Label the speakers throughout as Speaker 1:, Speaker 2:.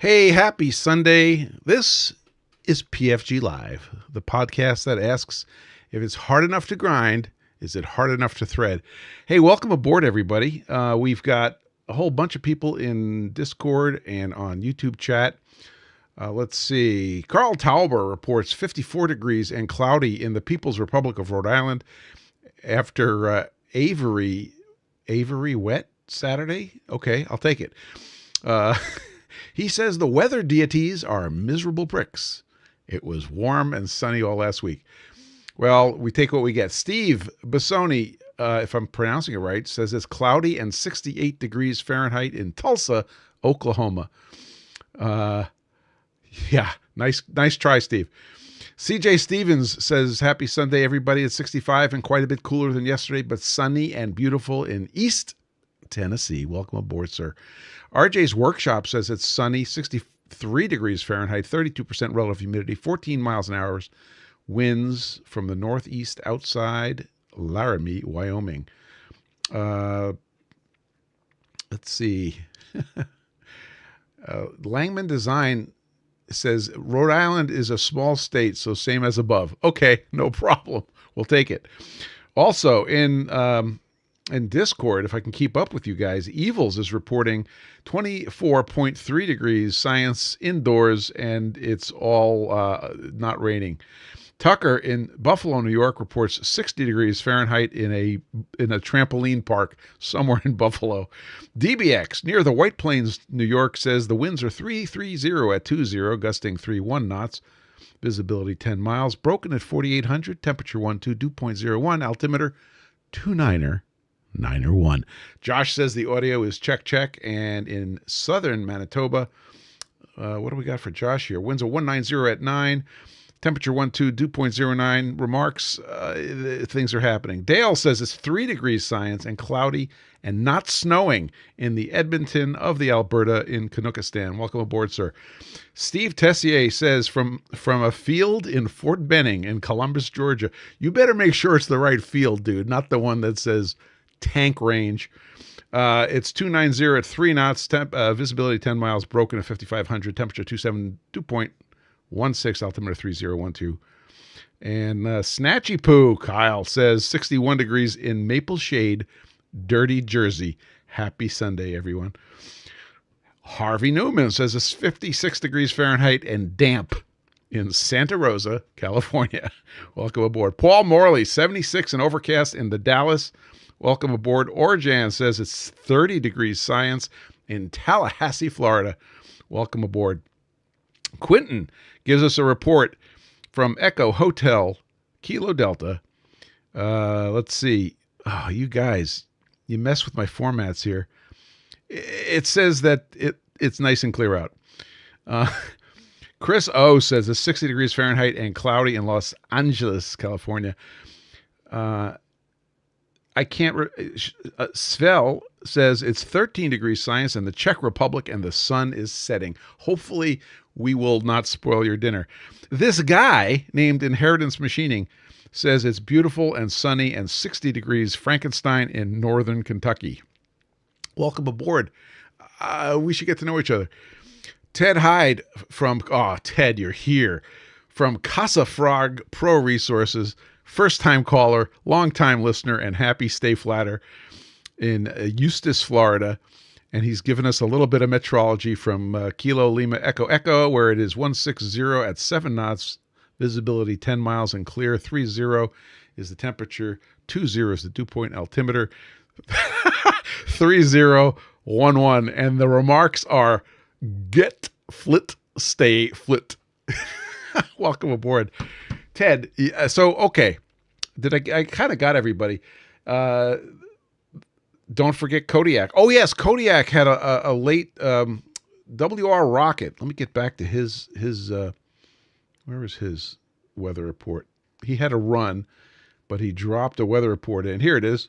Speaker 1: Hey, happy Sunday. This is PFG Live, the podcast that asks if it's hard enough to grind, is it hard enough to thread? Hey, welcome aboard, everybody. We've got a whole bunch of people in Discord and on YouTube chat. Let's see. Carl Tauber reports 54 degrees and cloudy in the People's Republic of Rhode Island after Avery wet Saturday. Okay, I'll take it. He says the weather deities are miserable pricks. It was warm and sunny all last week. Well, we take what we get. Steve Bassoni, if I'm pronouncing it right, says it's cloudy and 68 degrees Fahrenheit in Tulsa, Oklahoma. Yeah, nice try, Steve. CJ Stevens says, happy Sunday, everybody. It's 65 and quite a bit cooler than yesterday, but sunny and beautiful in East Tennessee. Welcome aboard, sir. RJ's Workshop says it's sunny, 63 degrees Fahrenheit, 32% relative humidity, 14 miles an hour, winds from the northeast outside Laramie, Wyoming. Let's see. Langman Design says Rhode Island is a small state, so same as above. Okay, no problem. We'll take it. Also, in Discord, if I can keep up with you guys, Evils is reporting 24.3 degrees, science indoors, and it's all not raining. Tucker in Buffalo, New York reports 60 degrees Fahrenheit in a trampoline park somewhere in Buffalo. DBX near the White Plains, New York says the winds are 330 at 20, gusting 31 knots. Visibility 10 miles. Broken at 4,800. Temperature 12, dew point 01. Altimeter 29er1. Josh says the audio is check. And in southern Manitoba, what do we got for Josh here? Winds are 190 at 9. Temperature 12, dew point 09. Remarks, things are happening. Dale says it's 3 degrees science and cloudy and not snowing in the Edmonton of the Alberta in Canuckistan. Welcome aboard, sir. Steve Tessier says from a field in Fort Benning in Columbus, Georgia. You better make sure it's the right field, dude, not the one that says tank range. It's 290 at 3 knots, visibility 10 miles, broken at 5,500, temperature 27, dew point 16, altimeter 3012. And Snatchy Poo, Kyle, says 61 degrees in Maple Shade, Dirty Jersey. Happy Sunday, everyone. Harvey Newman says it's 56 degrees Fahrenheit and damp in Santa Rosa, California. Welcome aboard. Paul Morley, 76 and overcast in the Dallas. Welcome aboard. Orjan says it's 30 degrees science in Tallahassee, Florida. Welcome aboard. Quentin gives us a report from Echo Hotel, Kilo Delta. Let's see. Oh, you guys, you mess with my formats here. It says that it's nice and clear out. Chris O says it's 60 degrees Fahrenheit and cloudy in Los Angeles, California. Svel says it's 13 degrees science in the Czech Republic and the sun is setting. Hopefully we will not spoil your dinner. This guy named Inheritance Machining says it's beautiful and sunny and 60 degrees Frankenstein in northern Kentucky. Welcome aboard. We should get to know each other. Ted Hyde Ted, you're here. From Casa Frog Pro Resources, first-time caller, long-time listener, and happy stay flatter in Eustis, Florida. And he's given us a little bit of metrology from Kilo Lima Echo, where it is 160 at 7 knots, visibility 10 miles and clear. 30 is the temperature. 20 is the dew point, altimeter 3011. And the remarks are get flit, stay flit. Welcome aboard, Ted. So, okay. I kind of got everybody. Don't forget Kodiak. Oh, yes. Kodiak had a late WR rocket. Let me get back to his where was his weather report? He had a run, but he dropped a weather report in. Here it is.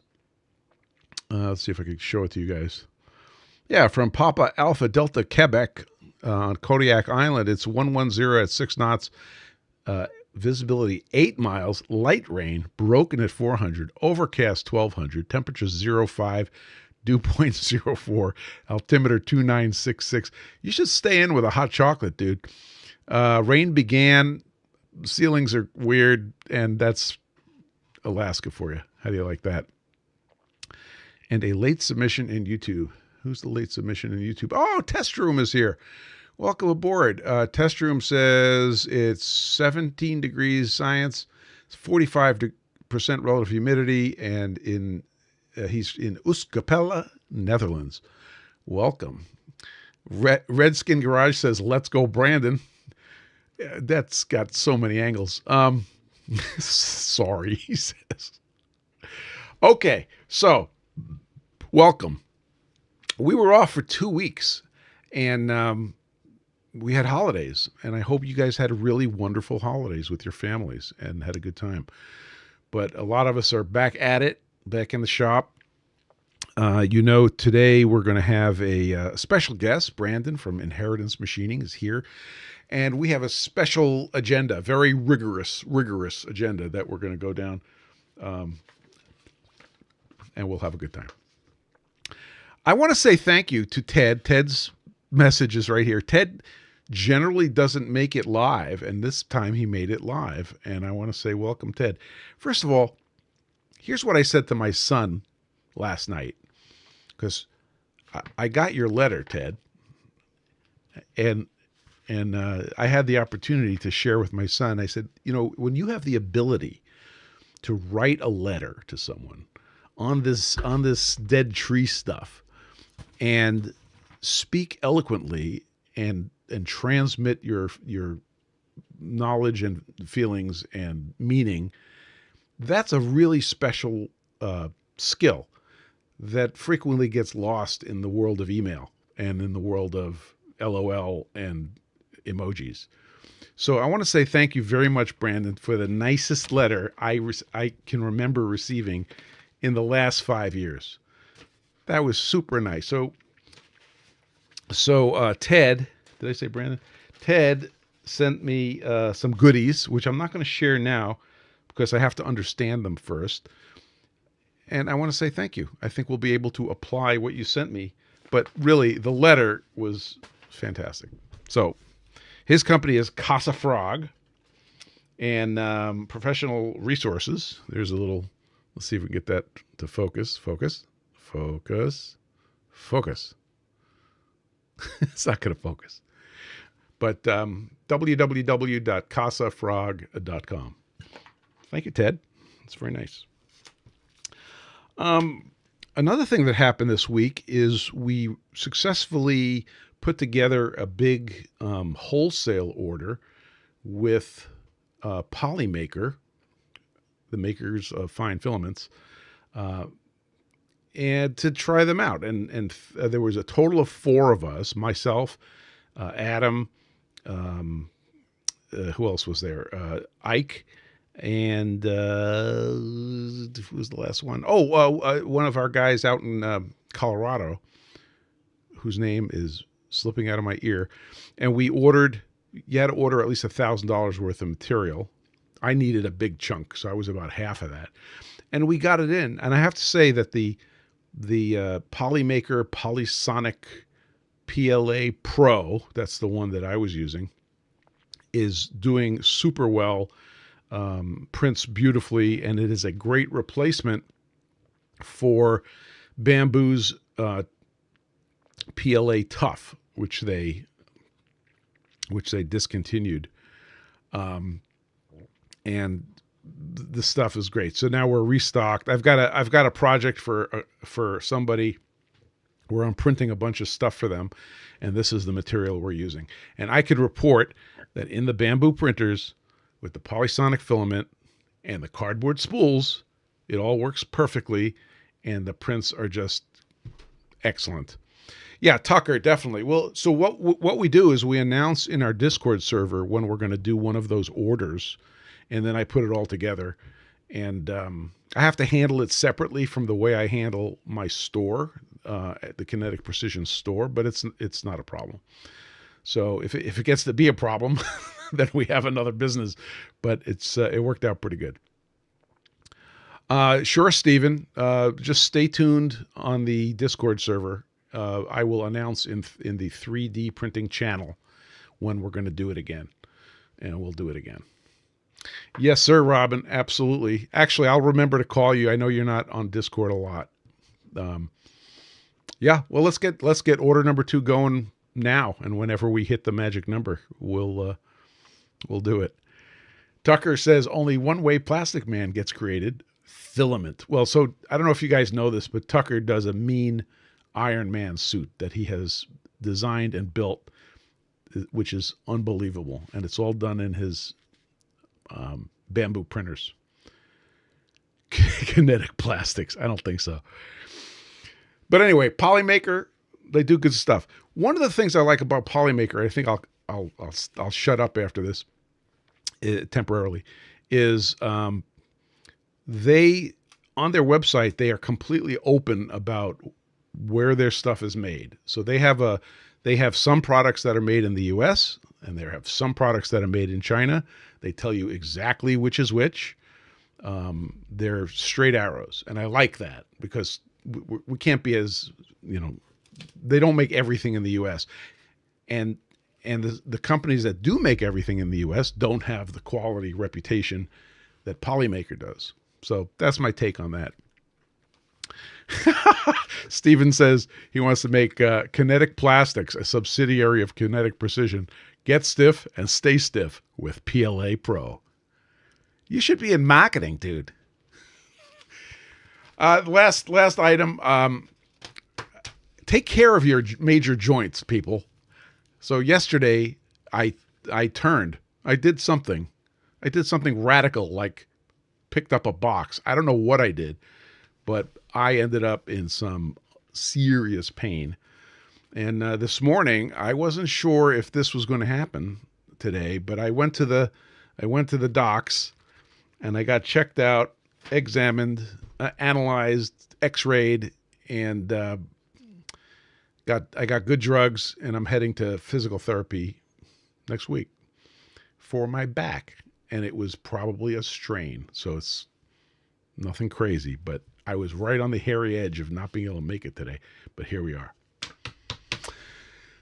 Speaker 1: Let's see if I can show it to you guys. Yeah, from Papa Alpha Delta Quebec on Kodiak Island. It's 110 at 6 knots. Visibility 8 miles, light rain, broken at 400, overcast 1200, temperature 05, dew point 04, altimeter 2966. You should stay in with a hot chocolate, dude. Rain began, ceilings are weird, and that's Alaska for you. How do you like that? And a late submission in YouTube. Who's the late submission in YouTube? Oh, Test Room is here. Welcome aboard. Test Room says it's 17 degrees science, it's 45% relative humidity, and he's in Oostkappelle, Netherlands. Welcome. Redskin Garage says, let's go, Brandon. That's got so many angles. Sorry, he says. Okay, so welcome. We were off for 2 weeks, and we had holidays, and I hope you guys had really wonderful holidays with your families and had a good time. But a lot of us are back at it, back in the shop. Today we're going to have a special guest. Brandon from Inheritance Machining is here. And we have a special agenda, very rigorous agenda that we're going to go down. And we'll have a good time. I want to say thank you to Ted. Ted's message is right here. Ted generally doesn't make it live, and this time he made it live. And I want to say welcome, Ted. First of all, here's what I said to my son last night, because I got your letter, Ted, and I had the opportunity to share with my son. I said, when you have the ability to write a letter to someone on this dead tree stuff and speak eloquently and transmit your knowledge and feelings and meaning, that's a really special skill that frequently gets lost in the world of email and in the world of LOL and emojis. So I want to say thank you very much, Brandon, for the nicest letter I can remember receiving in the last 5 years. That was super nice. So Ted, did I say Brandon? Ted sent me some goodies, which I'm not going to share now because I have to understand them first. And I want to say thank you. I think we'll be able to apply what you sent me. But really, the letter was fantastic. So his company is Casa Frog and Professional Resources. There's a little, let's see if we can get that to focus. It's not going to focus. But www.casafrog.com. Thank you, Ted. It's very nice. Another thing that happened this week is we successfully put together a big wholesale order with Polymaker, the makers of fine filaments, and to try them out. And there was a total of 4 of us, myself, Adam, who else was there? Ike, and who was the last one? One of our guys out in Colorado, whose name is slipping out of my ear. And we ordered, you had to order at least $1,000 worth of material. I needed a big chunk, so I was about half of that. And we got it in. And I have to say that the Polymaker Polysonic PLA Pro, that's the one that I was using, is doing super well, prints beautifully, and it is a great replacement for Bamboo's PLA Tough, which they discontinued. And the stuff is great. So now we're restocked. I've got a project for somebody where I'm printing a bunch of stuff for them, and this is the material we're using. And I could report that in the Bamboo printers with the polysonic filament and the cardboard spools, it all works perfectly, and the prints are just excellent. Yeah, Tucker, definitely. Well, so what we do is we announce in our Discord server when we're going to do one of those orders, and then I put it all together. And I have to handle it separately from the way I handle my store, at the Kinetic Precision store, but it's not a problem. So if it gets to be a problem, then we have another business. But it worked out pretty good. Sure, Stephen. Just stay tuned on the Discord server. I will announce in the 3D printing channel when we're going to do it again, and we'll do it again. Yes, sir, Robin. Absolutely. Actually, I'll remember to call you. I know you're not on Discord a lot. Yeah. Well, let's get order number 2 going now, and whenever we hit the magic number, we'll do it. Tucker says only one way Plastic Man gets created: filament. Well, so I don't know if you guys know this, but Tucker does a mean Iron Man suit that he has designed and built, which is unbelievable, and it's all done in his bamboo printers. Kinetic Plastics. I don't think so. But anyway, Polymaker, they do good stuff. One of the things I like about Polymaker, I think I'll shut up after this temporarily, is they, on their website, they are completely open about where their stuff is made. So they have some products that are made in the US, and they have some products that are made in China. They tell you exactly which is which. They're straight arrows. And I like that, because we can't be as, they don't make everything in the US. And the companies that do make everything in the US don't have the quality reputation that Polymaker does. So that's my take on that. Steven says he wants to make Kinetic Plastics, a subsidiary of Kinetic Precision. Get stiff and stay stiff with PLA Pro. You should be in marketing, dude. Last item. Take care of your major joints, people. So yesterday I did something radical, like picked up a box. I don't know what I did, but I ended up in some serious pain. And this morning, I wasn't sure if this was going to happen today, but I went to the docs, and I got checked out, examined, analyzed, X-rayed, and I got good drugs, and I'm heading to physical therapy next week for my back. And it was probably a strain, so it's nothing crazy, but I was right on the hairy edge of not being able to make it today, but here we are.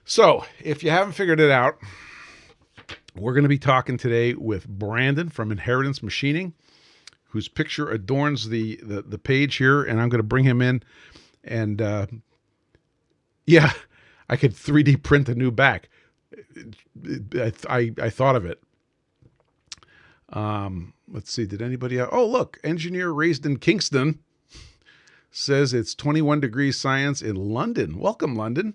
Speaker 1: So if you haven't figured it out, we're going to be talking today with Brandon from Inheritance Machining, whose picture adorns the page here, and I'm going to bring him in. And yeah, I could 3D print a new back. I thought of it. Let's see. Did anybody else? Oh, look, engineer raised in Kingston says it's 21 degrees science in London. Welcome, London.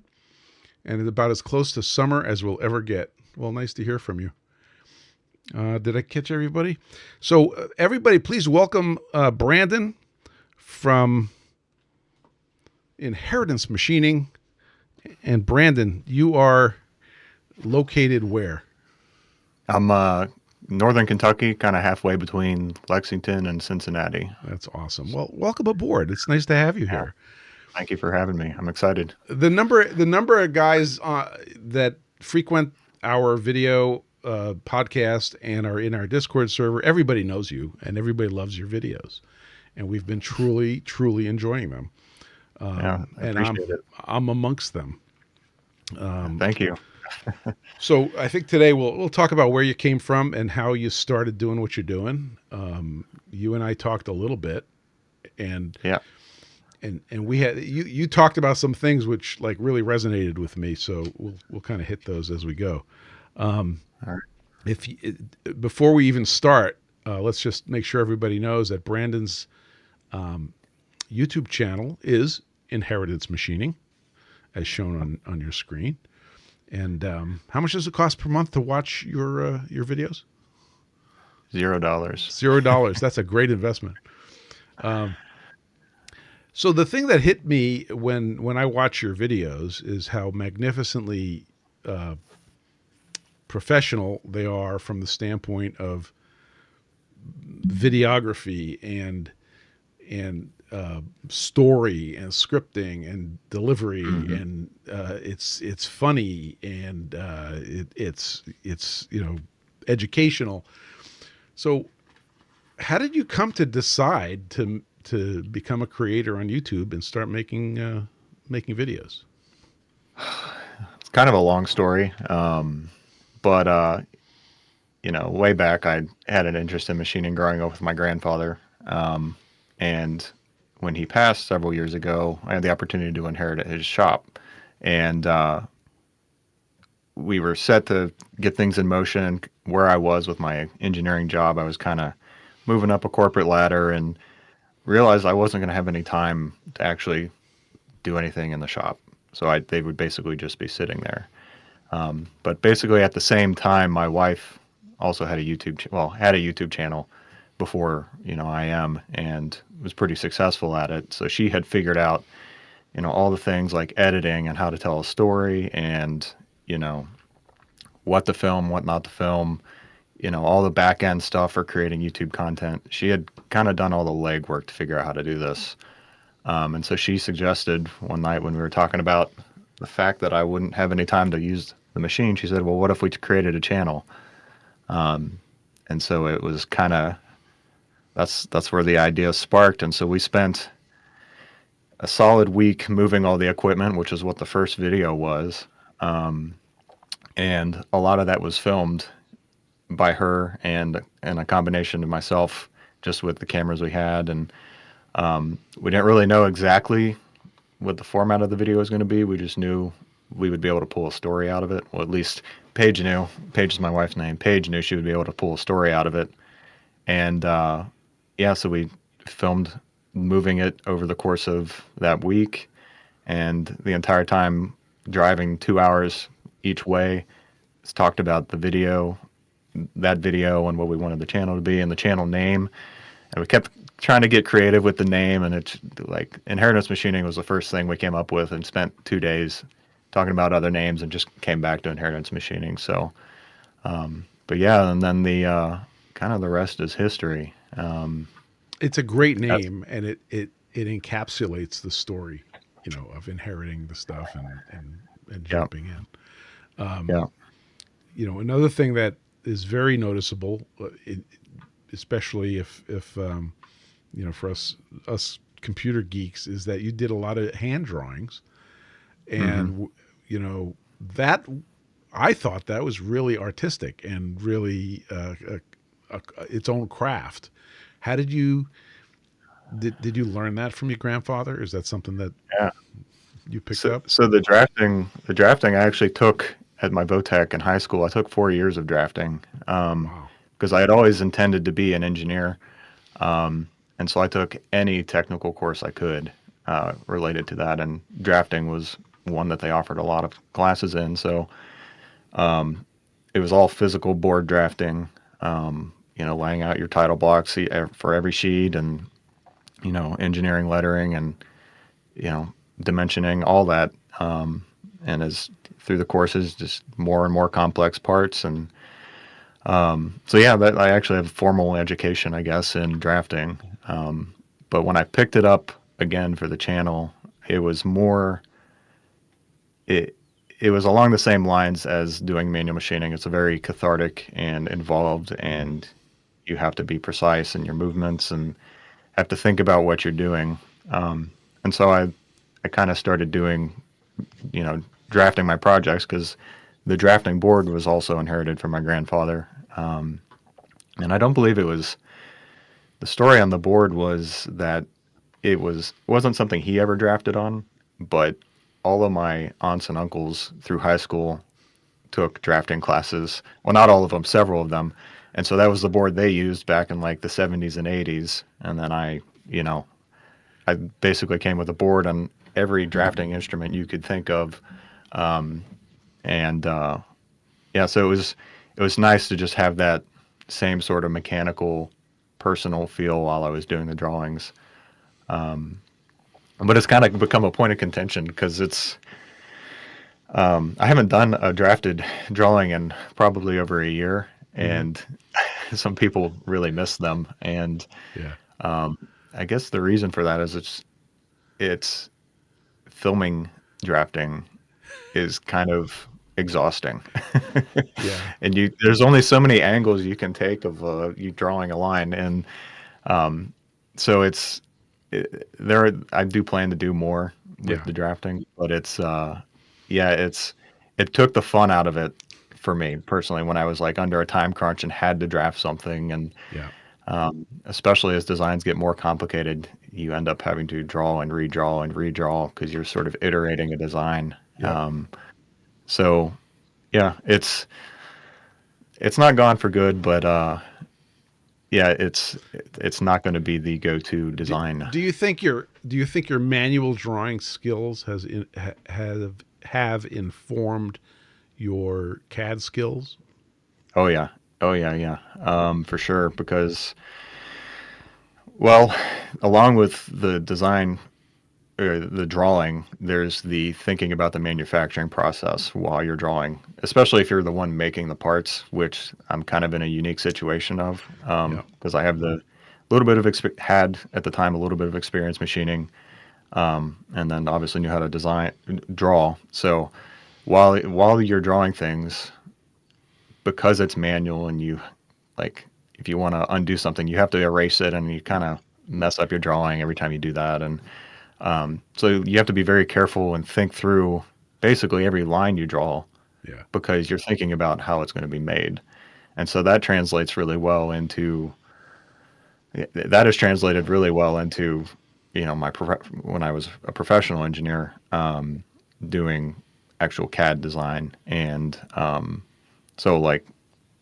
Speaker 1: And it's about as close to summer as we'll ever get. Well, nice to hear from you. Did I catch everybody? So everybody, please welcome Brandon from Inheritance Machining. And Brandon, you are located where?
Speaker 2: I'm Northern Kentucky, kind of halfway between Lexington and Cincinnati.
Speaker 1: That's awesome. Well, welcome aboard. It's nice to have you here.
Speaker 2: Thank you for having me. I'm excited.
Speaker 1: The number of guys that frequent our video podcast and are in our Discord server, everybody knows you and everybody loves your videos, and we've been truly enjoying them.
Speaker 2: I appreciate it.
Speaker 1: I'm amongst them.
Speaker 2: Thank you.
Speaker 1: So I think today we'll talk about where you came from and how you started doing what you're doing. You and I talked a little bit, and
Speaker 2: yeah.
Speaker 1: And we had you talked about some things which like really resonated with me, so we'll kind of hit those as we go.
Speaker 2: All right.
Speaker 1: Before we even start, let's just make sure everybody knows that Brandon's YouTube channel is Inheritance Machining, as shown on your screen. And how much does it cost per month to watch your videos?
Speaker 2: $0.
Speaker 1: $0. That's a great investment. So the thing that hit me when I watch your videos is how magnificently professional they are from the standpoint of videography and story and scripting and delivery, and it's funny and it's educational. So how did you come to decide to become a creator on YouTube and start making videos?
Speaker 2: It's kind of a long story, but way back, I had an interest in machining growing up with my grandfather, and when he passed several years ago, I had the opportunity to inherit his shop, and we were set to get things in motion. Where I was with my engineering job, I was kind of moving up a corporate ladder and realized I wasn't going to have any time to actually do anything in the shop. So they would basically just be sitting there. But basically at the same time, my wife also had a had a YouTube channel before, I am, and was pretty successful at it. So she had figured out, all the things like editing and how to tell a story and, what to film, what not to film, all the back end stuff for creating YouTube content. She had kind of done all the legwork to figure out how to do this. And so she suggested one night when we were talking about the fact that I wouldn't have any time to use the machine, she said, well, what if we created a channel? And so it was kind of, that's where the idea sparked. And so we spent a solid week moving all the equipment, which is what the first video was. And a lot of that was filmed by her and a combination of myself, just with the cameras we had. And we didn't really know exactly what the format of the video was going to be. We just knew we would be able to pull a story out of it. Well, at least Paige knew. Paige is my wife's name. Paige knew she would be able to pull a story out of it. And so we filmed moving it over the course of that week. And the entire time driving 2 hours each way, it's talked about that video and what we wanted the channel to be and the channel name. And we kept trying to get creative with the name, and it's like inheritance machining was the first thing we came up with, and spent 2 days talking about other names and just came back to inheritance machining. So, but yeah, and then the kind of the rest is history.
Speaker 1: It's a great name, and it encapsulates the story, of inheriting the stuff and jumping in.
Speaker 2: Yeah.
Speaker 1: Another thing that is very noticeable, especially if for us computer geeks, is that you did a lot of hand drawings, and that I thought that was really artistic and really its own craft. How did you learn that from your grandfather? Is that something that you picked up?
Speaker 2: So the drafting I actually took at my VOTEC in high school. I took 4 years of drafting because I had always intended to be an engineer. And so I took any technical course I could related to that, and drafting was one that they offered a lot of classes in. So it was all physical board drafting, laying out your title blocks for every sheet, and engineering lettering, and dimensioning, all that. And as through the courses, just more and more complex parts. And I actually have formal education, I guess, in drafting. But when I picked it up again for the channel, it was more, it was along the same lines as doing manual machining. It's a very cathartic and involved, and you have to be precise in your movements and have to think about what you're doing. And so I kind of started doing, drafting my projects, because the drafting board was also inherited from my grandfather. And I don't believe the story on the board was that it wasn't something he ever drafted on, but all of my aunts and uncles through high school took drafting classes. Well, not all of them, several of them. And so that was the board they used back in like the 70s and 80s. And then I basically came with a board on every drafting instrument you could think of. So it was nice to just have that same sort of mechanical, personal feel while I was doing the drawings. But it's kind of become a point of contention, because I haven't done a drafted drawing in probably over a year, and some people really miss them. And I guess the reason for that is it's filming drafting is kind of exhausting. And there's only so many angles you can take of you drawing a line, and So there. I do plan to do more with
Speaker 1: Yeah.
Speaker 2: the drafting, but yeah, it took the fun out of it for me personally when I was like under a time crunch and had to draft something, and
Speaker 1: Yeah.
Speaker 2: especially as designs get more complicated, you end up having to draw and redraw because you're sort of iterating a design.
Speaker 1: Yep.
Speaker 2: So yeah, it's not gone for good, but yeah, it's not going to be the go-to
Speaker 1: Do,
Speaker 2: design.
Speaker 1: do you think your manual drawing skills have informed your CAD skills?
Speaker 2: Oh yeah. Oh yeah, yeah. For sure. Because, well, along with the design or the drawing, there's the thinking about the manufacturing process while you're drawing, especially if you're the one making the parts, which I'm kind of in a unique situation of,
Speaker 1: Yeah.
Speaker 2: because I have the little bit of had at the time a little bit of experience machining, and then obviously knew how to draw. So while you're drawing things, because it's manual and you like if you want to undo something, you have to erase it, and you kind of mess up your drawing every time you do that. And so you have to be very careful and think through basically every line you draw
Speaker 1: Yeah.
Speaker 2: because you're thinking about how it's going to be made. And so that translates really well into that is translated really well into when I was a professional engineer, doing actual CAD design. And so like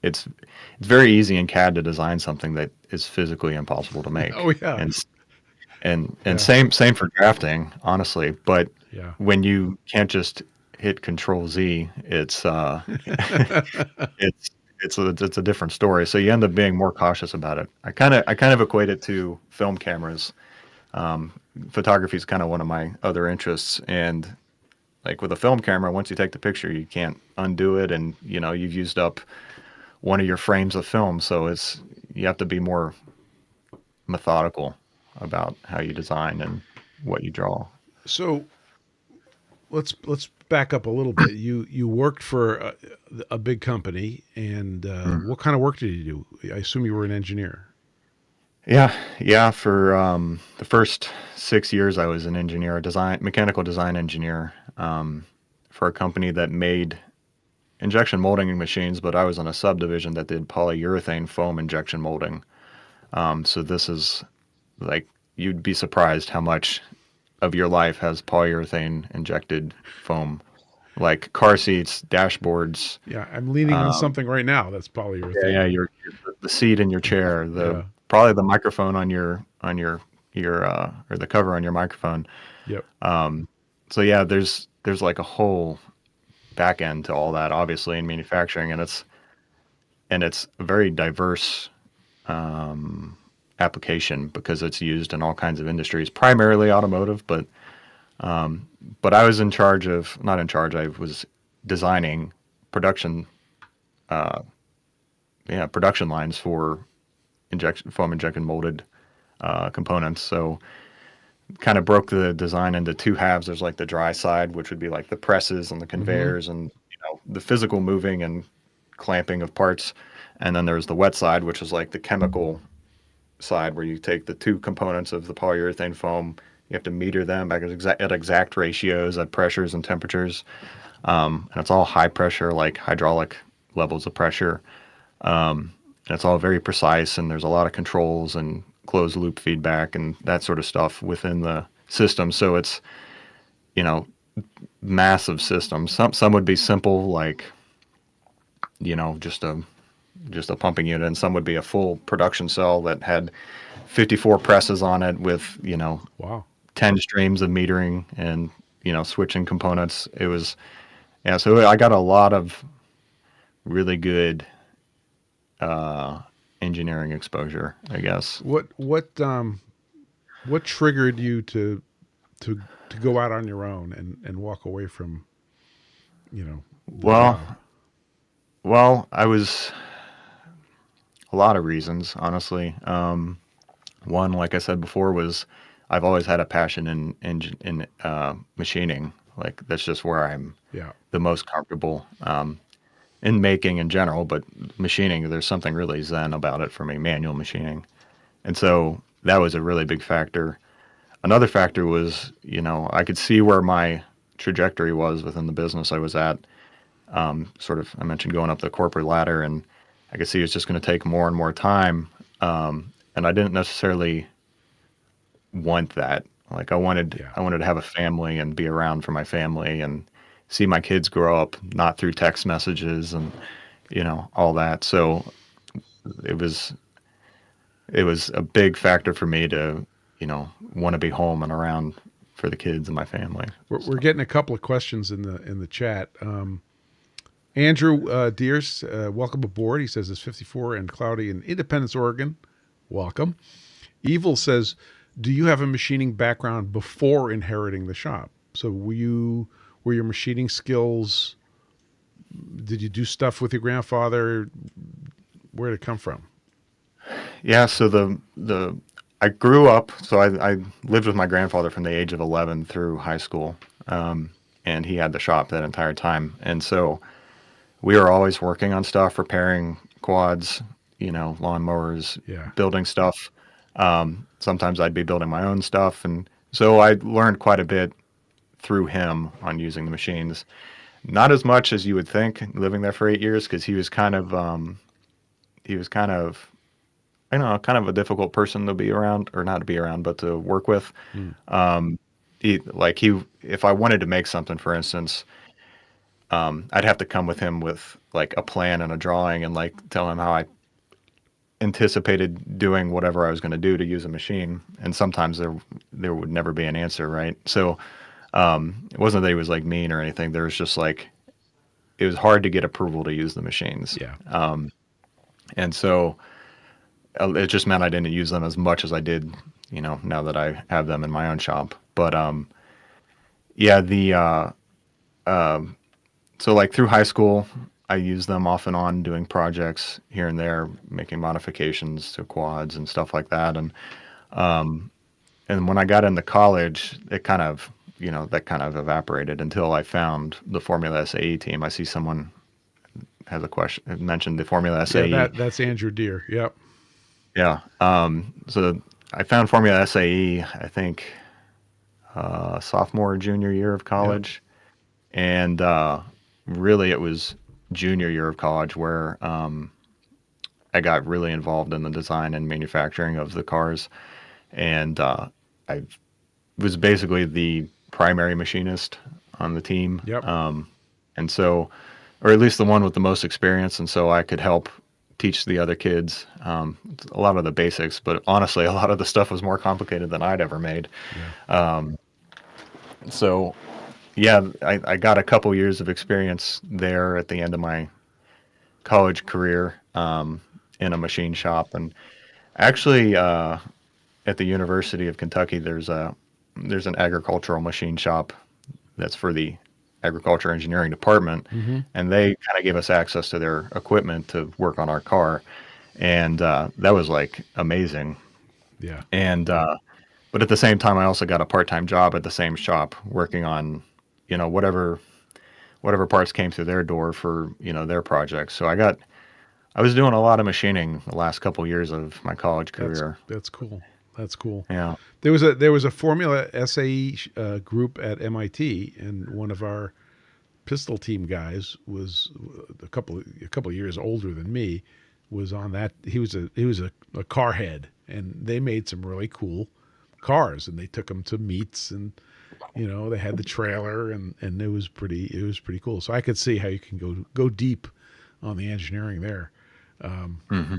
Speaker 2: it's very easy in CAD to design something that is physically impossible to make.
Speaker 1: Oh yeah.
Speaker 2: And
Speaker 1: Yeah.
Speaker 2: same for drafting, honestly. But
Speaker 1: Yeah.
Speaker 2: when you can't just hit Control Z, it's it's it's a different story. So you end up being more cautious about it. I kind of equate it to film cameras. Um, Photography is kind of one of my other interests, and like with a film camera, once you take the picture, you can't undo it, and you've used up one of your frames of film. So you have to be more methodical about how you design and what you draw.
Speaker 1: So let's back up a little bit. You worked for a big company, and
Speaker 2: Mhm.
Speaker 1: what kind of work did you do? I assume you were an engineer.
Speaker 2: Yeah, yeah. For the first 6 years, I was an engineer, a mechanical design engineer, for a company that made injection molding machines, but I was in a subdivision that did polyurethane foam injection molding. So this is like you'd be surprised how much of your life has polyurethane injected foam, like car seats, dashboards.
Speaker 1: Yeah, I'm leaning on
Speaker 2: Um,
Speaker 1: something right now that's
Speaker 2: yeah, yeah,
Speaker 1: polyurethane.
Speaker 2: the seat in your chair, the
Speaker 1: Yeah.
Speaker 2: probably the microphone on your or the cover on your microphone.
Speaker 1: Yep.
Speaker 2: Um, so yeah, there's like a whole back end to all that, obviously, in manufacturing, and it's a very diverse um, application because it's used in all kinds of industries, primarily automotive, um, but I was in charge of not in charge. I was designing production, uh, yeah, production lines for injection foam injection molded components. So kind of broke the design into two halves. There's like the dry side, which would be like the presses and the
Speaker 1: Mm-hmm.
Speaker 2: conveyors and the physical moving and clamping of parts. And then there's the wet side, which is like the chemical side, where you take the two components of the polyurethane foam. You have to meter them at exact ratios at pressures and temperatures. And it's all high pressure, like hydraulic levels of pressure. And it's all very precise, and there's a lot of controls and closed loop feedback and that sort of stuff within the system. So it's, you know, massive systems. Some would be simple, like, just a pumping unit, and some would be a full production cell that had 54 presses on it with,
Speaker 1: Wow.
Speaker 2: 10 streams of metering and, switching components. It was, yeah, so I got a lot of really good engineering exposure, I guess.
Speaker 1: What triggered you to go out on your own and walk away from the
Speaker 2: Well,
Speaker 1: job?
Speaker 2: I was a lot of reasons, honestly. One, like I said before, was I've always had a passion in machining. Like that's just where I'm
Speaker 1: Yeah.
Speaker 2: the most comfortable, in making in general, but machining, there's something really zen about it for me, manual machining. And so that was a really big factor. Another factor was, I could see where my trajectory was within the business I was at. Sort of, I mentioned going up the corporate ladder, and I could see it was just going to take more and more time. And I didn't necessarily want that. Like I wanted to have a family and be around for my family and see my kids grow up, not through text messages and, all that. So it was, it was a big factor for me to, want to be home and around for the kids and my family.
Speaker 1: We're getting a couple of questions in the chat. Andrew Deers, welcome aboard. He says it's 54 and cloudy in Independence, Oregon. Welcome. Evil says, do you have a machining background before inheriting the shop? So were your machining skills, did you do stuff with your grandfather? Where did it come from?
Speaker 2: Yeah, so I grew up, so I lived with my grandfather from the age of 11 through high school, and he had the shop that entire time. And so we were always working on stuff, repairing quads, lawnmowers,
Speaker 1: Yeah.
Speaker 2: building stuff. Sometimes I'd be building my own stuff. And so I learned quite a bit through him on using the machines. Not as much as you would think living there for 8 years, because he was kind of, kind of a difficult person to be around, or not to be around, but to work with. If I wanted to make something, for instance, I'd have to come with him with like a plan and a drawing and like tell him how I anticipated doing whatever I was going to do to use a machine. And sometimes there would never be an answer, right? So it wasn't that he was like mean or anything. There was just like, it was hard to get approval to use the machines.
Speaker 1: Yeah.
Speaker 2: And so it just meant I didn't use them as much as I did, now that I have them in my own shop. But so like through high school, I used them off and on doing projects here and there, making modifications to quads and stuff like that. And when I got into college, it kind of, that kind of evaporated until I found the Formula SAE team. I see someone has a question, mentioned the Formula SAE.
Speaker 1: Yeah, that's Andrew Deere. Yep.
Speaker 2: Yeah. So I found Formula SAE, I think, sophomore or junior year of college. Yep. And really it was junior year of college where I got really involved in the design and manufacturing of the cars. And I was basically the primary machinist on the team.
Speaker 1: Yep.
Speaker 2: And so, or at least the one with the most experience. And so I could help teach the other kids a lot of the basics, but honestly, a lot of the stuff was more complicated than I'd ever made. Yeah. So yeah, I got a couple years of experience there at the end of my college career in a machine shop. And actually at the University of Kentucky, there's an agricultural machine shop that's for the agriculture engineering department. Mm-hmm. And they kind of gave us access to their equipment to work on our car. And that was like amazing.
Speaker 1: Yeah.
Speaker 2: And but at the same time, I also got a part-time job at the same shop working on, whatever parts came through their door for, their projects. So I was doing a lot of machining the last couple of years of my college career.
Speaker 1: That's cool. That's cool.
Speaker 2: Yeah.
Speaker 1: There was a Formula SAE group at MIT, and one of our pistol team guys was a couple of years older than me. Was on that. He was a car head, and they made some really cool cars, and they took them to meets, and they had the trailer, and it was pretty cool. So I could see how you can go deep on the engineering there.
Speaker 2: Mm-hmm.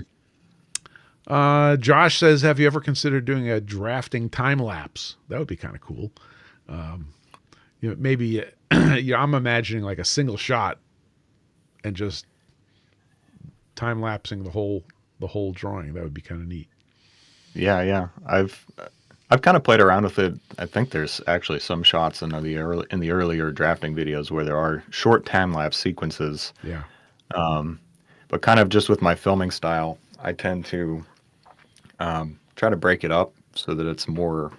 Speaker 1: Josh says, have you ever considered doing a drafting time lapse? That would be kind of cool. Maybe I'm imagining like a single shot and just time lapsing the whole drawing. That would be kind of neat.
Speaker 2: Yeah. I've kind of played around with it. I think there's actually some shots in the earlier drafting videos where there are short time lapse sequences.
Speaker 1: Yeah.
Speaker 2: But kind of just with my filming style, I tend to try to break it up so that it's more,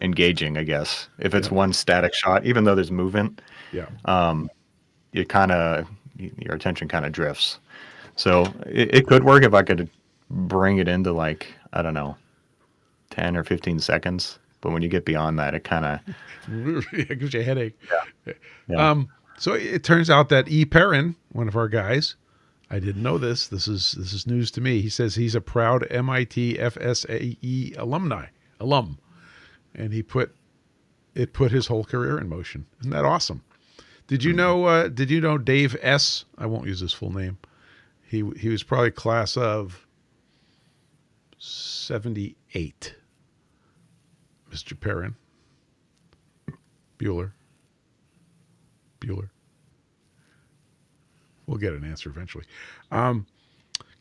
Speaker 2: engaging, I guess. If it's one static shot, even though there's movement, your attention kind of drifts. So it could work if I could bring it into like I don't know, 10 or 15 seconds. But when you get beyond that, it kind of,
Speaker 1: It gives you a headache.
Speaker 2: yeah.
Speaker 1: So it turns out that E. Perrin, one of our guys, I didn't know this. This is news to me. He says he's a proud MIT FSAE alum, and he put his whole career in motion. Isn't that awesome? Did you know? Did you know Dave S.? I won't use his full name. He was probably class of 78. Mr. Perrin. Bueller. We'll get an answer eventually.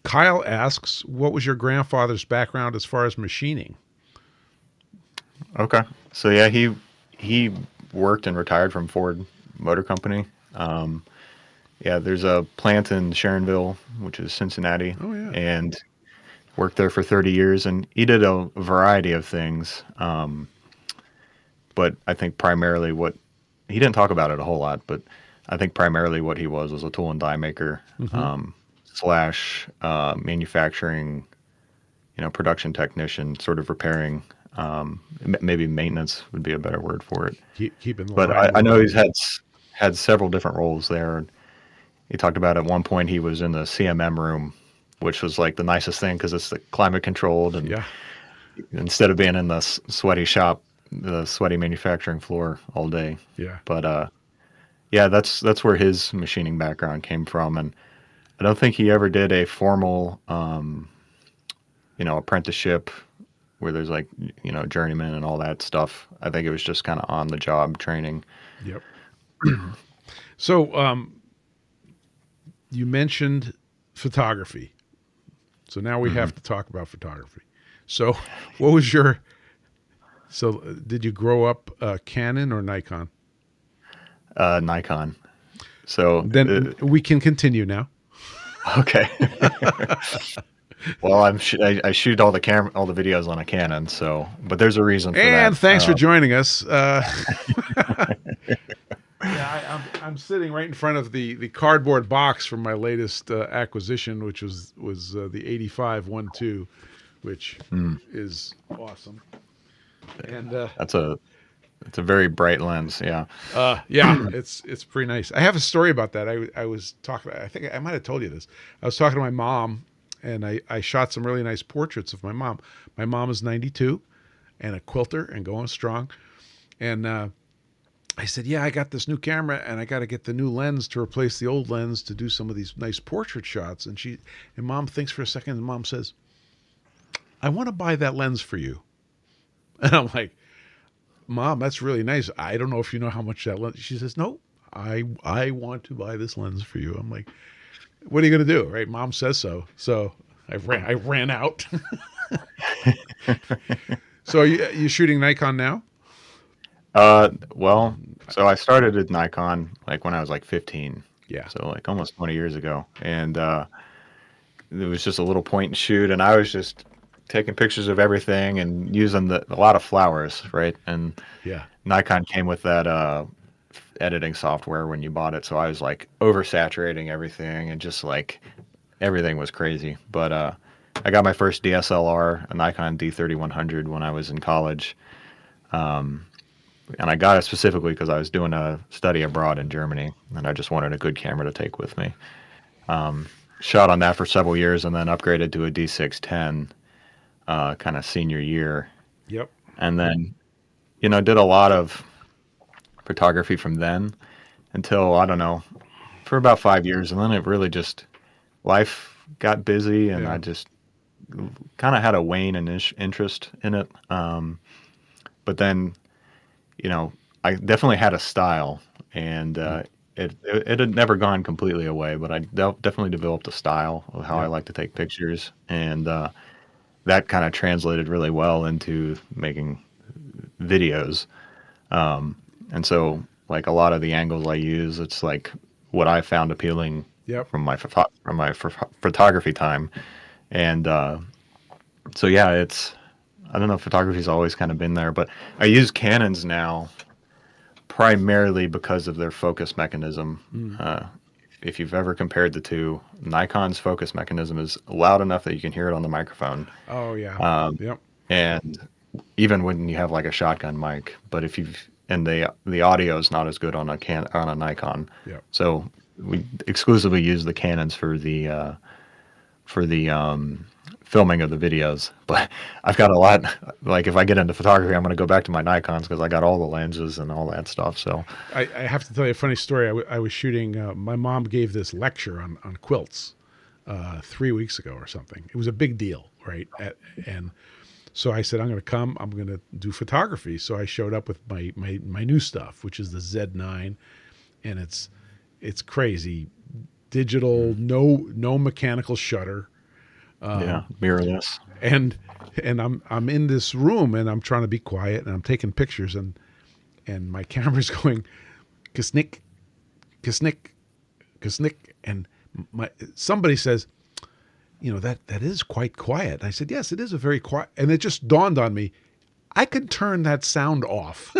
Speaker 1: Kyle asks, what was your grandfather's background as far as machining?
Speaker 2: Okay. So yeah, he worked and retired from Ford Motor Company. Yeah, there's a plant in Sharonville, which is Cincinnati.
Speaker 1: Oh, yeah.
Speaker 2: And worked there for 30 years, and he did a variety of things. But I think primarily he didn't talk about it a whole lot, but I think primarily what he was a tool and die maker, slash manufacturing, production technician, sort of repairing, maybe maintenance would be a better word for it.
Speaker 1: Keeping the
Speaker 2: But
Speaker 1: line
Speaker 2: I know
Speaker 1: rolling.
Speaker 2: he's had several different roles there. He talked about at one point he was in the CMM room, which was like the nicest thing because it's climate controlled, and
Speaker 1: Yeah.
Speaker 2: instead of being in the sweaty shop, the sweaty manufacturing floor all day.
Speaker 1: Yeah.
Speaker 2: But yeah, that's where his machining background came from, and I don't think he ever did a formal apprenticeship where there's like journeyman and all that stuff. I think it was just kind of on the job training.
Speaker 1: Yep. So, you mentioned photography. So now we have to talk about photography. So what was did you grow up Canon or Nikon?
Speaker 2: Nikon. So
Speaker 1: Then we can continue now.
Speaker 2: okay. Well, I shoot all the videos on a Canon, but there's a reason for that.
Speaker 1: And thanks for joining us. Yeah, I'm sitting right in front of the cardboard box from my latest acquisition, which was the 85 1.2, which is awesome. And
Speaker 2: that's a very bright lens. Yeah.
Speaker 1: yeah, it's pretty nice. I have a story about that. I was talking. I think I might have told you this. I was talking to my mom, and I shot some really nice portraits of my mom. My mom is 92, and a quilter and going strong, and. I said, yeah, I got this new camera and I got to get the new lens to replace the old lens to do some of these nice portrait shots. And mom thinks for a second and mom says, I want to buy that lens for you. And I'm like, Mom, that's really nice. I don't know if you know how much that lens. She says, no, I want to buy this lens for you. I'm like, what are you going to do? Right. Mom says so. So I ran out. So are you shooting Nikon now?
Speaker 2: Well, so I started at Nikon like when I was like 15.
Speaker 1: Yeah.
Speaker 2: So like almost 20 years ago. And it was just a little point and shoot, and I was just taking pictures of everything and using a lot of flowers, right? And
Speaker 1: yeah,
Speaker 2: Nikon came with that editing software when you bought it, so I was like oversaturating everything and just like everything was crazy. But I got my first DSLR, a Nikon D3100, when I was in college. And I got it specifically because I was doing a study abroad in Germany, and I just wanted a good camera to take with me. Shot on that for several years, and then upgraded to a D610 kind of senior year.
Speaker 1: Yep.
Speaker 2: And then, did a lot of photography from then until, I don't know, for about 5 years. And then it really just, life got busy, and I just kind of had a wane in interest in it. But then, I definitely had a style, and it had never gone completely away, but I definitely developed a style of how I like to take pictures, and that kind of translated really well into making videos. And so, like a lot of the angles I use, it's like what I found appealing from my photography time, and so yeah, I don't know if photography's always kind of been there, but I use Canons now primarily because of their focus mechanism. if you've ever compared the two, Nikon's focus mechanism is loud enough that you can hear it on the microphone.
Speaker 1: Oh yeah.
Speaker 2: Um,
Speaker 1: Yep.
Speaker 2: and even when you have like a shotgun mic, but if you've and the audio is not as good on a Nikon.
Speaker 1: Yep.
Speaker 2: So we exclusively use the Canons for the filming of the videos. But I've got a lot. Like if I get into photography, I'm going to go back to my Nikons because I got all the lenses and all that stuff. So
Speaker 1: I have to tell you a funny story. I was shooting. My mom gave this lecture on quilts 3 weeks ago or something. It was a big deal, right? And so I said, I'm going to come. I'm going to do photography. So I showed up with my new stuff, which is the Z9, and it's crazy, digital, no mechanical shutter.
Speaker 2: Yeah, mirrorless.
Speaker 1: And I'm in this room and I'm trying to be quiet and I'm taking pictures and my camera's going kasnick, kasnick, kasnick, and somebody says, that is quite quiet. And I said, yes, it is a very quiet. And it just dawned on me, I could turn that sound off.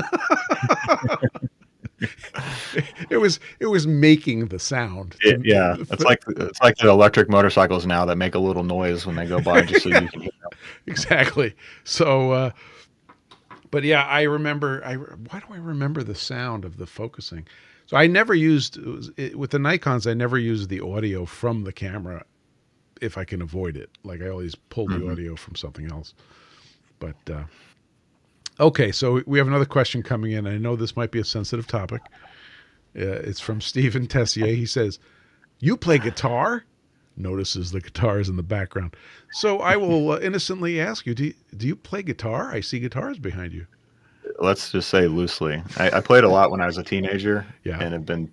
Speaker 1: It was making the sound.
Speaker 2: Yeah, it's like the electric motorcycles now that make a little noise when they go by, just so you can hear them.
Speaker 1: Exactly. So, but yeah, I remember. Why do I remember the sound of the focusing? So I never used with the Nikons. I never used the audio from the camera if I can avoid it. Like I always pull the audio from something else. But okay, so we have another question coming in. I know this might be a sensitive topic. It's from Stephen Tessier. He says, "You play guitar?" Notices the guitars in the background. So I will innocently ask you, do you play guitar? I see guitars behind you.
Speaker 2: Let's just say loosely. I played a lot when I was a teenager, and have been,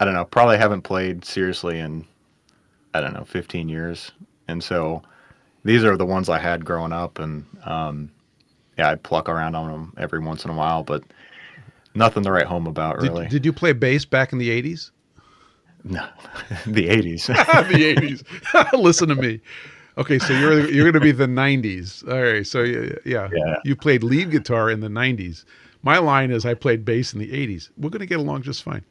Speaker 2: I don't know, probably haven't played seriously in, 15 years. And so these are the ones I had growing up, and I pluck around on them every once in a while, but nothing to write home about, really.
Speaker 1: Did you play bass back in the 80s?
Speaker 2: No, the 80s.
Speaker 1: The 80s. Listen to me. Okay, so you're going to be the 90s. All right, so yeah, you played lead guitar in the 90s. My line is I played bass in the 80s. We're going to get along just fine.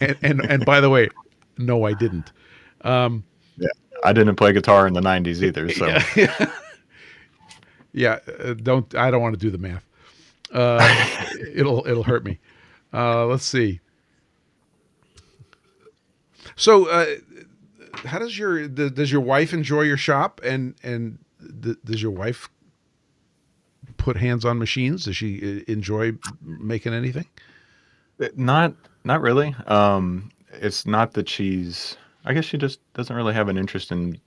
Speaker 1: And by the way, no, I didn't.
Speaker 2: I didn't play guitar in the 90s either. So
Speaker 1: I don't want to do the math. It'll hurt me. Let's see. So, how does your wife enjoy your shop, and does your wife put hands on machines? Does she enjoy making anything?
Speaker 2: Not really. It's not that I guess she just doesn't really have an interest in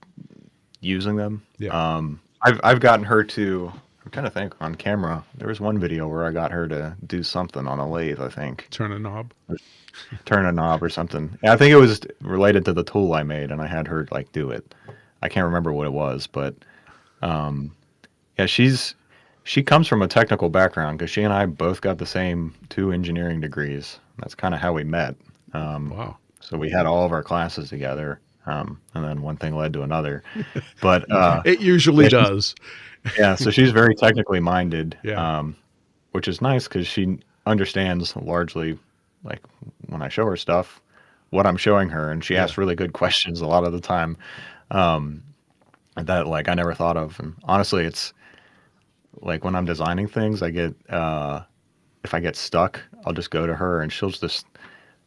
Speaker 2: using them.
Speaker 1: Yeah.
Speaker 2: I've gotten her to, I'm trying to think, on camera. There was one video where I got her to do something on a lathe, I think.
Speaker 1: Turn a knob
Speaker 2: or something. Yeah, I think it was related to the tool I made, and I had her do it. I can't remember what it was, but she comes from a technical background because she and I both got the same 2 engineering degrees. That's kind of how we met.
Speaker 1: Wow.
Speaker 2: So we had all of our classes together, and then one thing led to another. But
Speaker 1: it usually does.
Speaker 2: Yeah, so she's very technically minded,
Speaker 1: Yeah.
Speaker 2: Which is nice because she understands largely, like when I show her stuff, what I'm showing her, and she asks really good questions a lot of the time that I never thought of. And honestly, it's like when I'm designing things, I get if I get stuck, I'll just go to her and she'll just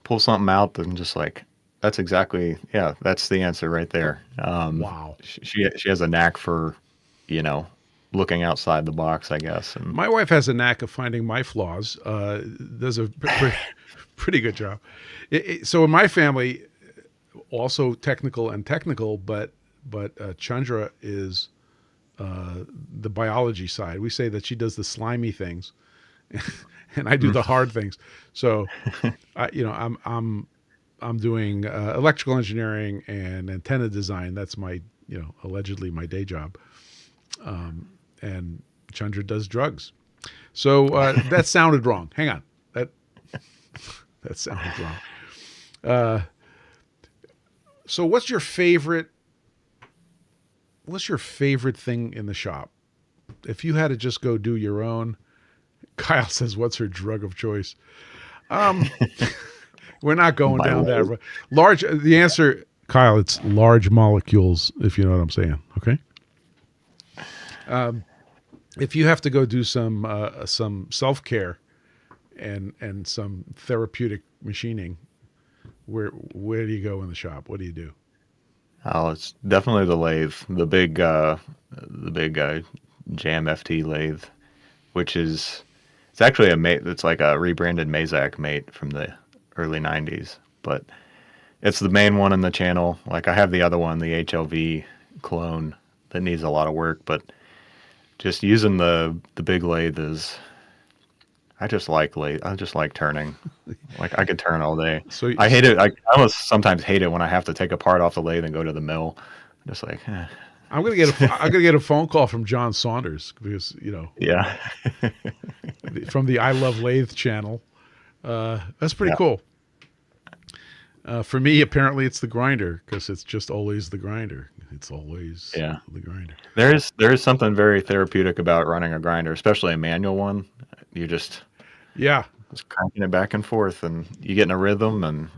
Speaker 2: pull something out and just that's exactly, that's the answer right there.
Speaker 1: Wow.
Speaker 2: She has a knack for, looking outside the box, I guess. And
Speaker 1: my wife has a knack of finding my flaws. Does a pretty good job. So in my family, also technical, but Chandra is the biology side. We say that she does the slimy things, and I do the hard things. So, I'm doing electrical engineering and antenna design. That's my allegedly my day job. And Chandra does drugs. So that sounded wrong. Hang on. That sounded wrong. So what's your favorite thing in the shop? If you had to just go do your own, Kyle says, what's her drug of choice? We're not going
Speaker 2: My
Speaker 1: down that
Speaker 2: lathe.
Speaker 1: road. Large. The answer, Kyle, it's large molecules. If you know what I'm saying. Okay. If you have to go do some self care and some therapeutic machining, where do you go in the shop? What do you do?
Speaker 2: Oh, it's definitely the lathe, the big Jam FT lathe, which is it's actually a mate. It's like a rebranded Mazak mate from the early '90s, but it's the main one in the channel. Like I have the other one, the HLV clone, that needs a lot of work, but just using the big lathe is. I just like lathe. I just like turning. Like I could turn all day.
Speaker 1: So
Speaker 2: I hate it. I almost sometimes hate it when I have to take a part off the lathe and go to the mill. I'm just like,
Speaker 1: I'm gonna get a phone call from John Saunders because
Speaker 2: yeah,
Speaker 1: from the I Love Lathe channel. That's pretty
Speaker 2: yeah,
Speaker 1: cool. For me, apparently, it's the grinder because it's just always the grinder. It's always
Speaker 2: yeah.
Speaker 1: the grinder.
Speaker 2: There is something very therapeutic about running a grinder, especially a manual one. You
Speaker 1: Yeah.
Speaker 2: just cranking it back and forth, and you get in a rhythm,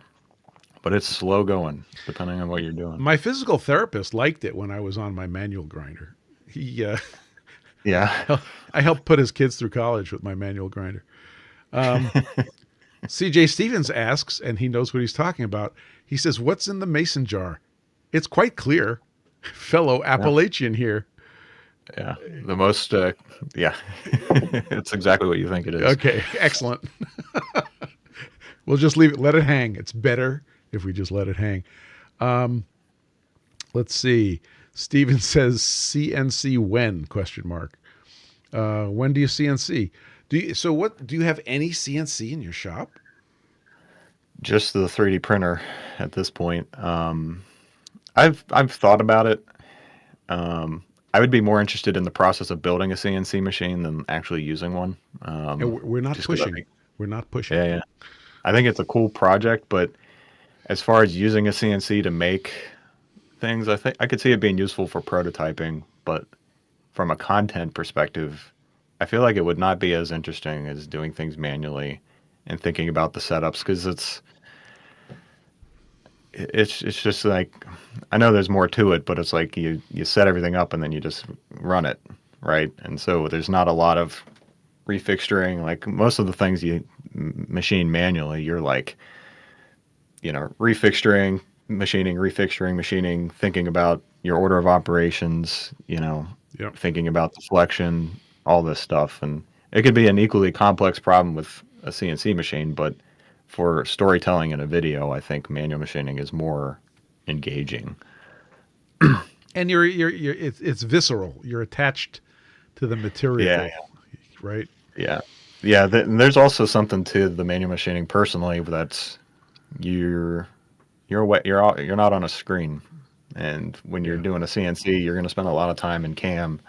Speaker 2: but it's slow going depending on what you're doing.
Speaker 1: My physical therapist liked it when I was on my manual grinder. He,
Speaker 2: Yeah,
Speaker 1: I helped put his kids through college with my manual grinder. CJ Stevens asks, and he knows what he's talking about. He says, "What's in the mason jar?" It's quite clear, fellow
Speaker 2: yeah,
Speaker 1: Appalachian here.
Speaker 2: yeah. The most, yeah, it's exactly what you think it is.
Speaker 1: Okay, excellent. We'll just leave it. Let it hang. It's better if we just let it hang. Let's see. Steven says CNC when? Question mark. When do you CNC? Do you have any CNC in your shop?
Speaker 2: Just the 3D printer at this point. I've thought about it. I would be more interested in the process of building a CNC machine than actually using one.
Speaker 1: And we're not
Speaker 2: Just 'cause I
Speaker 1: pushing.
Speaker 2: think,
Speaker 1: We're not pushing.
Speaker 2: yeah, yeah. I think it's a cool project, but as far as using a CNC to make things, I think I could see it being useful for prototyping, but from a content perspective, I feel like it would not be as interesting as doing things manually and thinking about the setups because it's just like I know there's more to it, but it's like you set everything up and then you just run it, right? And so there's not a lot of refixturing. Like most of the things you machine manually, you're like, refixturing, machining, thinking about your order of operations,
Speaker 1: Yep.
Speaker 2: thinking about deflection, all this stuff. And it could be an equally complex problem with a CNC machine, but for storytelling in a video, I think manual machining is more engaging.
Speaker 1: And it's visceral. You're attached to the
Speaker 2: Yeah,
Speaker 1: material, right?
Speaker 2: yeah, yeah. And there's also something to the manual machining personally that's you're you're not on a screen, and when you're
Speaker 1: Yeah.
Speaker 2: doing a CNC, you're going to spend a lot of time in cam,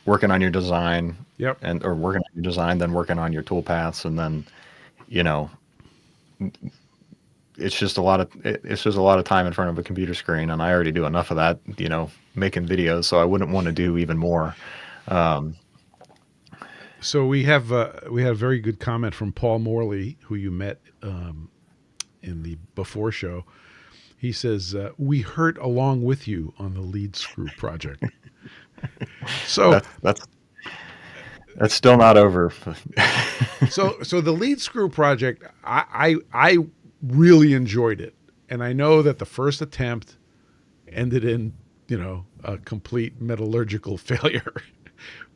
Speaker 2: working on your design
Speaker 1: Yep.
Speaker 2: or working on your design, then working on your tool paths, and then you know it's just a lot of time in front of a computer screen, and I already do enough of that, making videos, so I wouldn't want to do even more. Um,
Speaker 1: So we had a very good comment from Paul Morley, who you met in the before show. He says, "We hurt along with you on the lead screw project." So,
Speaker 2: that's still not over.
Speaker 1: so the lead screw project, I really enjoyed it, and I know that the first attempt ended in a complete metallurgical failure,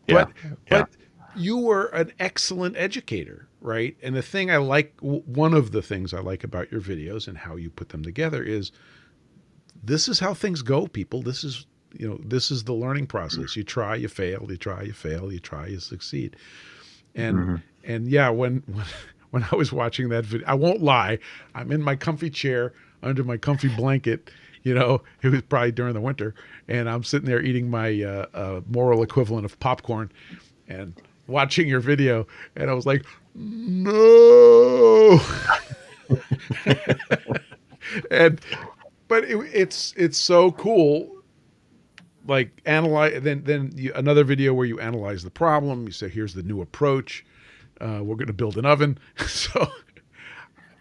Speaker 2: Yeah,
Speaker 1: but
Speaker 2: yeah,
Speaker 1: but you were an excellent educator, right? And the thing I like, one of the things I like about your videos and how you put them together is this is how things go, people. This is the learning process. You try, you fail, you try, you fail, you try, you succeed. And
Speaker 2: hmm
Speaker 1: and yeah, when I was watching that video, I won't lie, I'm in my comfy chair under my comfy blanket. It was probably during the winter, and I'm sitting there eating my moral equivalent of popcorn and watching your video, and I was like, no. and but it's so cool. Like analyze then another video where you analyze the problem. You say, here's the new approach. We're going to build an oven. So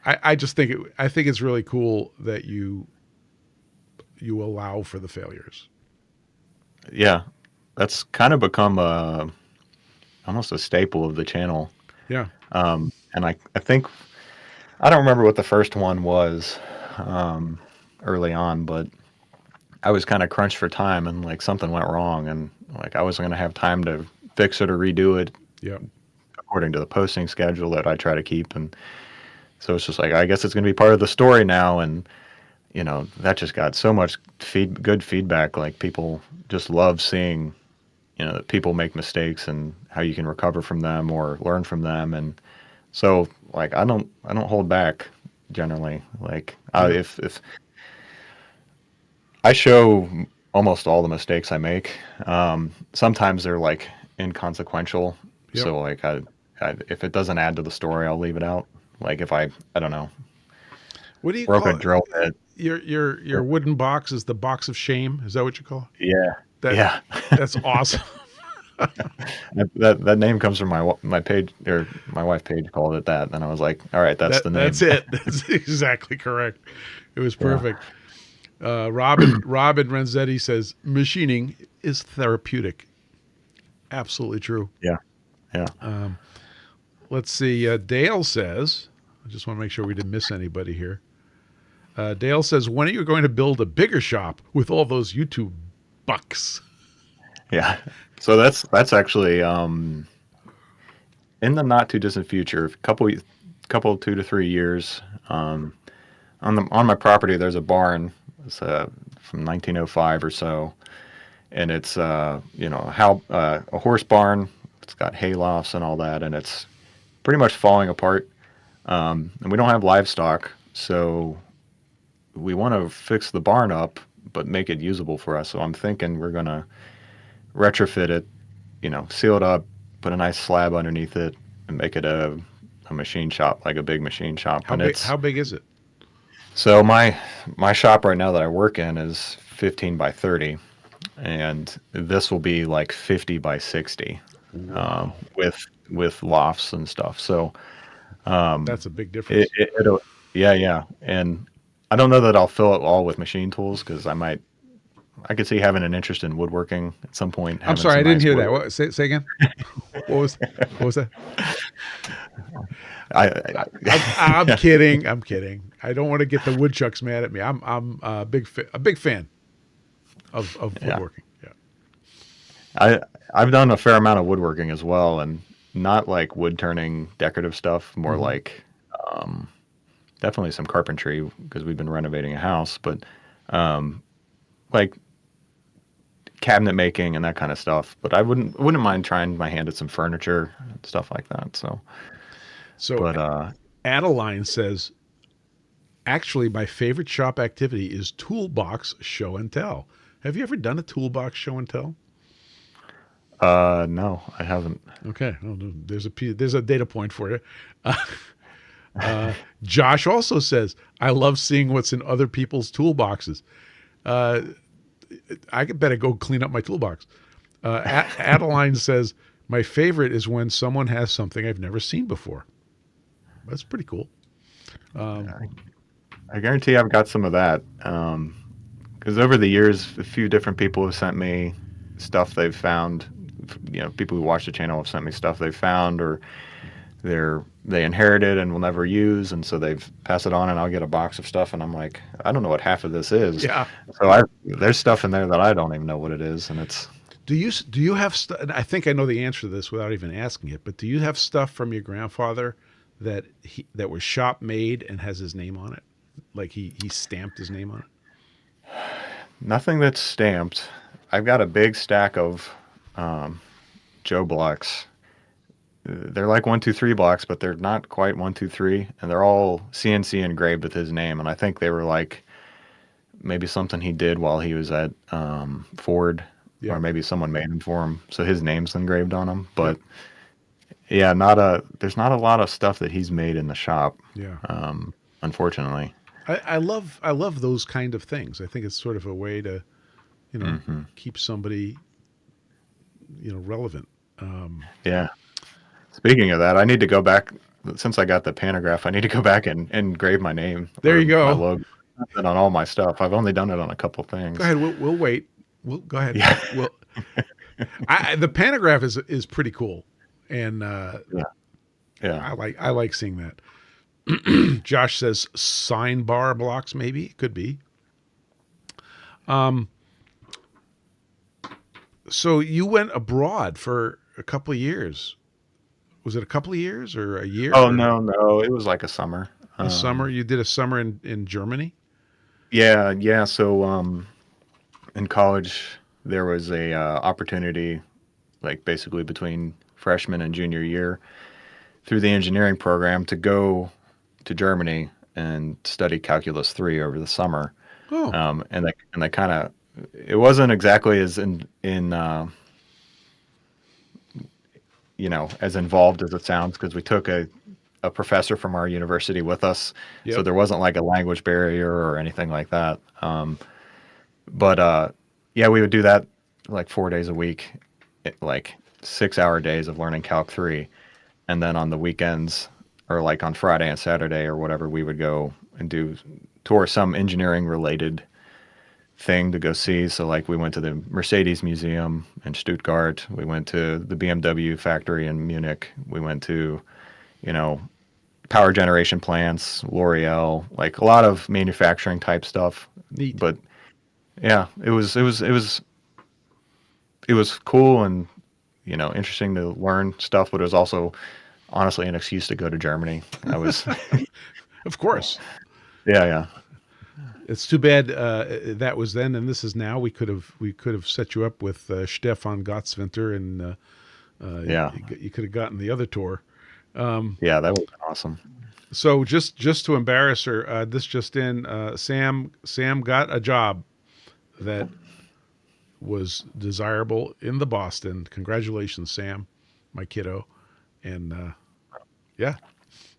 Speaker 1: I just think I think it's really cool that you allow for the failures.
Speaker 2: Yeah, that's kind of become almost a staple of the channel.
Speaker 1: Yeah.
Speaker 2: And I think I don't remember what the first one was early on, but I was kind of crunched for time, and like something went wrong, and like I wasn't going to have time to fix it or redo it
Speaker 1: Yeah.
Speaker 2: according to the posting schedule that I try to keep. And so it's just like, I guess it's going to be part of the story now. And that just got so much good feedback. Like people just love seeing, that people make mistakes and how you can recover from them or learn from them. And so like, I don't hold back generally. Like if I show almost all the mistakes I make, sometimes they're like inconsequential.
Speaker 1: Yep.
Speaker 2: So like if it doesn't add to the story, I'll leave it out. Like if I don't know,
Speaker 1: What do you
Speaker 2: broke a
Speaker 1: call
Speaker 2: drill bit.
Speaker 1: your wooden box is the box of shame? Is that what you call it?
Speaker 2: Yeah.
Speaker 1: That
Speaker 2: Yeah.
Speaker 1: that's awesome.
Speaker 2: That name comes from my page, or my wife page called it that. And I was like, all right, that's the name.
Speaker 1: That's it. That's exactly correct. It was
Speaker 2: Yeah.
Speaker 1: perfect. Robin Renzetti says machining is therapeutic. Absolutely true.
Speaker 2: Yeah. Yeah.
Speaker 1: Let's see. Dale says, I just want to make sure we didn't miss anybody here. Dale says, when are you going to build a bigger shop with all those YouTube bucks?
Speaker 2: Yeah. So that's actually in the not too distant future, couple 2 to 3 years. On my property, there's a barn. It's from 1905 or so, and it's a horse barn. It's got hay lofts and all that, and it's pretty much falling apart. And we don't have livestock, so we want to fix the barn up, but make it usable for us. So I'm thinking we're gonna retrofit it, seal it up, put a nice slab underneath it, and make it a machine shop, like a big machine shop.
Speaker 1: How big is it?
Speaker 2: So my shop right now that I work in is 15 by 30, and this will be like 50 by 60,
Speaker 1: Wow.
Speaker 2: with lofts and stuff. So
Speaker 1: That's a big difference.
Speaker 2: it'll, yeah, and I don't know that I'll fill it all with machine tools because I could see having an interest in woodworking at some point.
Speaker 1: I'm sorry, I didn't hear that. What, say again. What was that? I'm kidding. I'm kidding. I don't want to get the woodchucks mad at me. I'm a big fan of woodworking. Yeah.
Speaker 2: I've done a fair amount of woodworking as well, and not like wood turning decorative stuff, more like definitely some carpentry because we've been renovating a house, but like cabinet making and that kind of stuff. But I wouldn't mind trying my hand at some furniture and stuff like that. So but
Speaker 1: Adeline says, actually, my favorite shop activity is toolbox show and tell. Have you ever done a toolbox show and tell?
Speaker 2: no, I haven't.
Speaker 1: Okay, well, there's a data point for you. Josh also says, I love seeing what's in other people's toolboxes. I better go clean up my toolbox. Adeline says, my favorite is when someone has something I've never seen before. That's pretty cool.
Speaker 2: I guarantee I've got some of that. Because over the years, a few different people have sent me stuff they've found. People who watch the channel have sent me stuff they've found, or they inherited and will never use, and so they've passed it on, and I'll get a box of stuff, and I'm like, I don't know what half of this is.
Speaker 1: Yeah.
Speaker 2: So there's stuff in there that I don't even know what it is, and it's.
Speaker 1: Do you have stuff? I think I know the answer to this without even asking it, but do you have stuff from your grandfather that was shop made and has his name on it? Like he stamped his name on it?
Speaker 2: Nothing that's stamped. I've got a big stack of Joe blocks. They're like 1, 2, 3 blocks, but they're not quite 1, 2, 3, and they're all CNC engraved with his name. And I think they were like maybe something he did while he was at Ford,
Speaker 1: Yeah.
Speaker 2: or maybe someone made them for him, so his name's engraved on them. But yeah, there's not a lot of stuff that he's made in the shop.
Speaker 1: Yeah.
Speaker 2: Unfortunately.
Speaker 1: I love those kind of things. I think it's sort of a way to, keep somebody, relevant.
Speaker 2: Yeah. Speaking of that, I need to go back since I got the pantograph, I need to go back and engrave my name
Speaker 1: There
Speaker 2: or
Speaker 1: you
Speaker 2: my
Speaker 1: go.
Speaker 2: logo on all my stuff. I've only done it on a couple
Speaker 1: Go
Speaker 2: things.
Speaker 1: ahead. We'll wait. We'll go ahead.
Speaker 2: Yeah.
Speaker 1: The pantograph is pretty cool, and
Speaker 2: Yeah. Yeah.
Speaker 1: I like seeing that. Josh says sign bar blocks. Maybe it could be. So you went abroad for a couple of years. Was it a couple of years or a year
Speaker 2: Oh,
Speaker 1: or
Speaker 2: no. It was like a summer.
Speaker 1: a summer? You did a summer in Germany?
Speaker 2: Yeah. Yeah. So, in college, there was a opportunity, like basically between freshman and junior year, through the engineering program to go to Germany and study Calculus 3 over the summer.
Speaker 1: Oh,
Speaker 2: And they kind of, it wasn't exactly as in as involved as it sounds, because we took a professor from our university with us, so
Speaker 1: yep.
Speaker 2: there wasn't like a language barrier or anything like that. But yeah, we would do that like 4 days a week, like 6 hour days of learning Calc 3. And then on the weekends, or like on Friday and Saturday or whatever, we would go and do tour some engineering related thing to go see. So like we went to the Mercedes Museum in Stuttgart. We went to the BMW factory in Munich. We went to, you know, power generation plants, L'Oreal, like a lot of manufacturing type stuff.
Speaker 1: Neat.
Speaker 2: But yeah, it was cool and interesting to learn stuff, but it was also honestly an excuse to go to Germany. I was
Speaker 1: Of course.
Speaker 2: yeah.
Speaker 1: It's too bad that was then and this is now. We could have set you up with Stefan Gottswinter and
Speaker 2: Yeah.
Speaker 1: you could have gotten the other tour.
Speaker 2: Yeah, that was awesome.
Speaker 1: So just to embarrass her, this just in, Sam got a job that was desirable in the Boston. Congratulations, Sam, my kiddo. And yeah.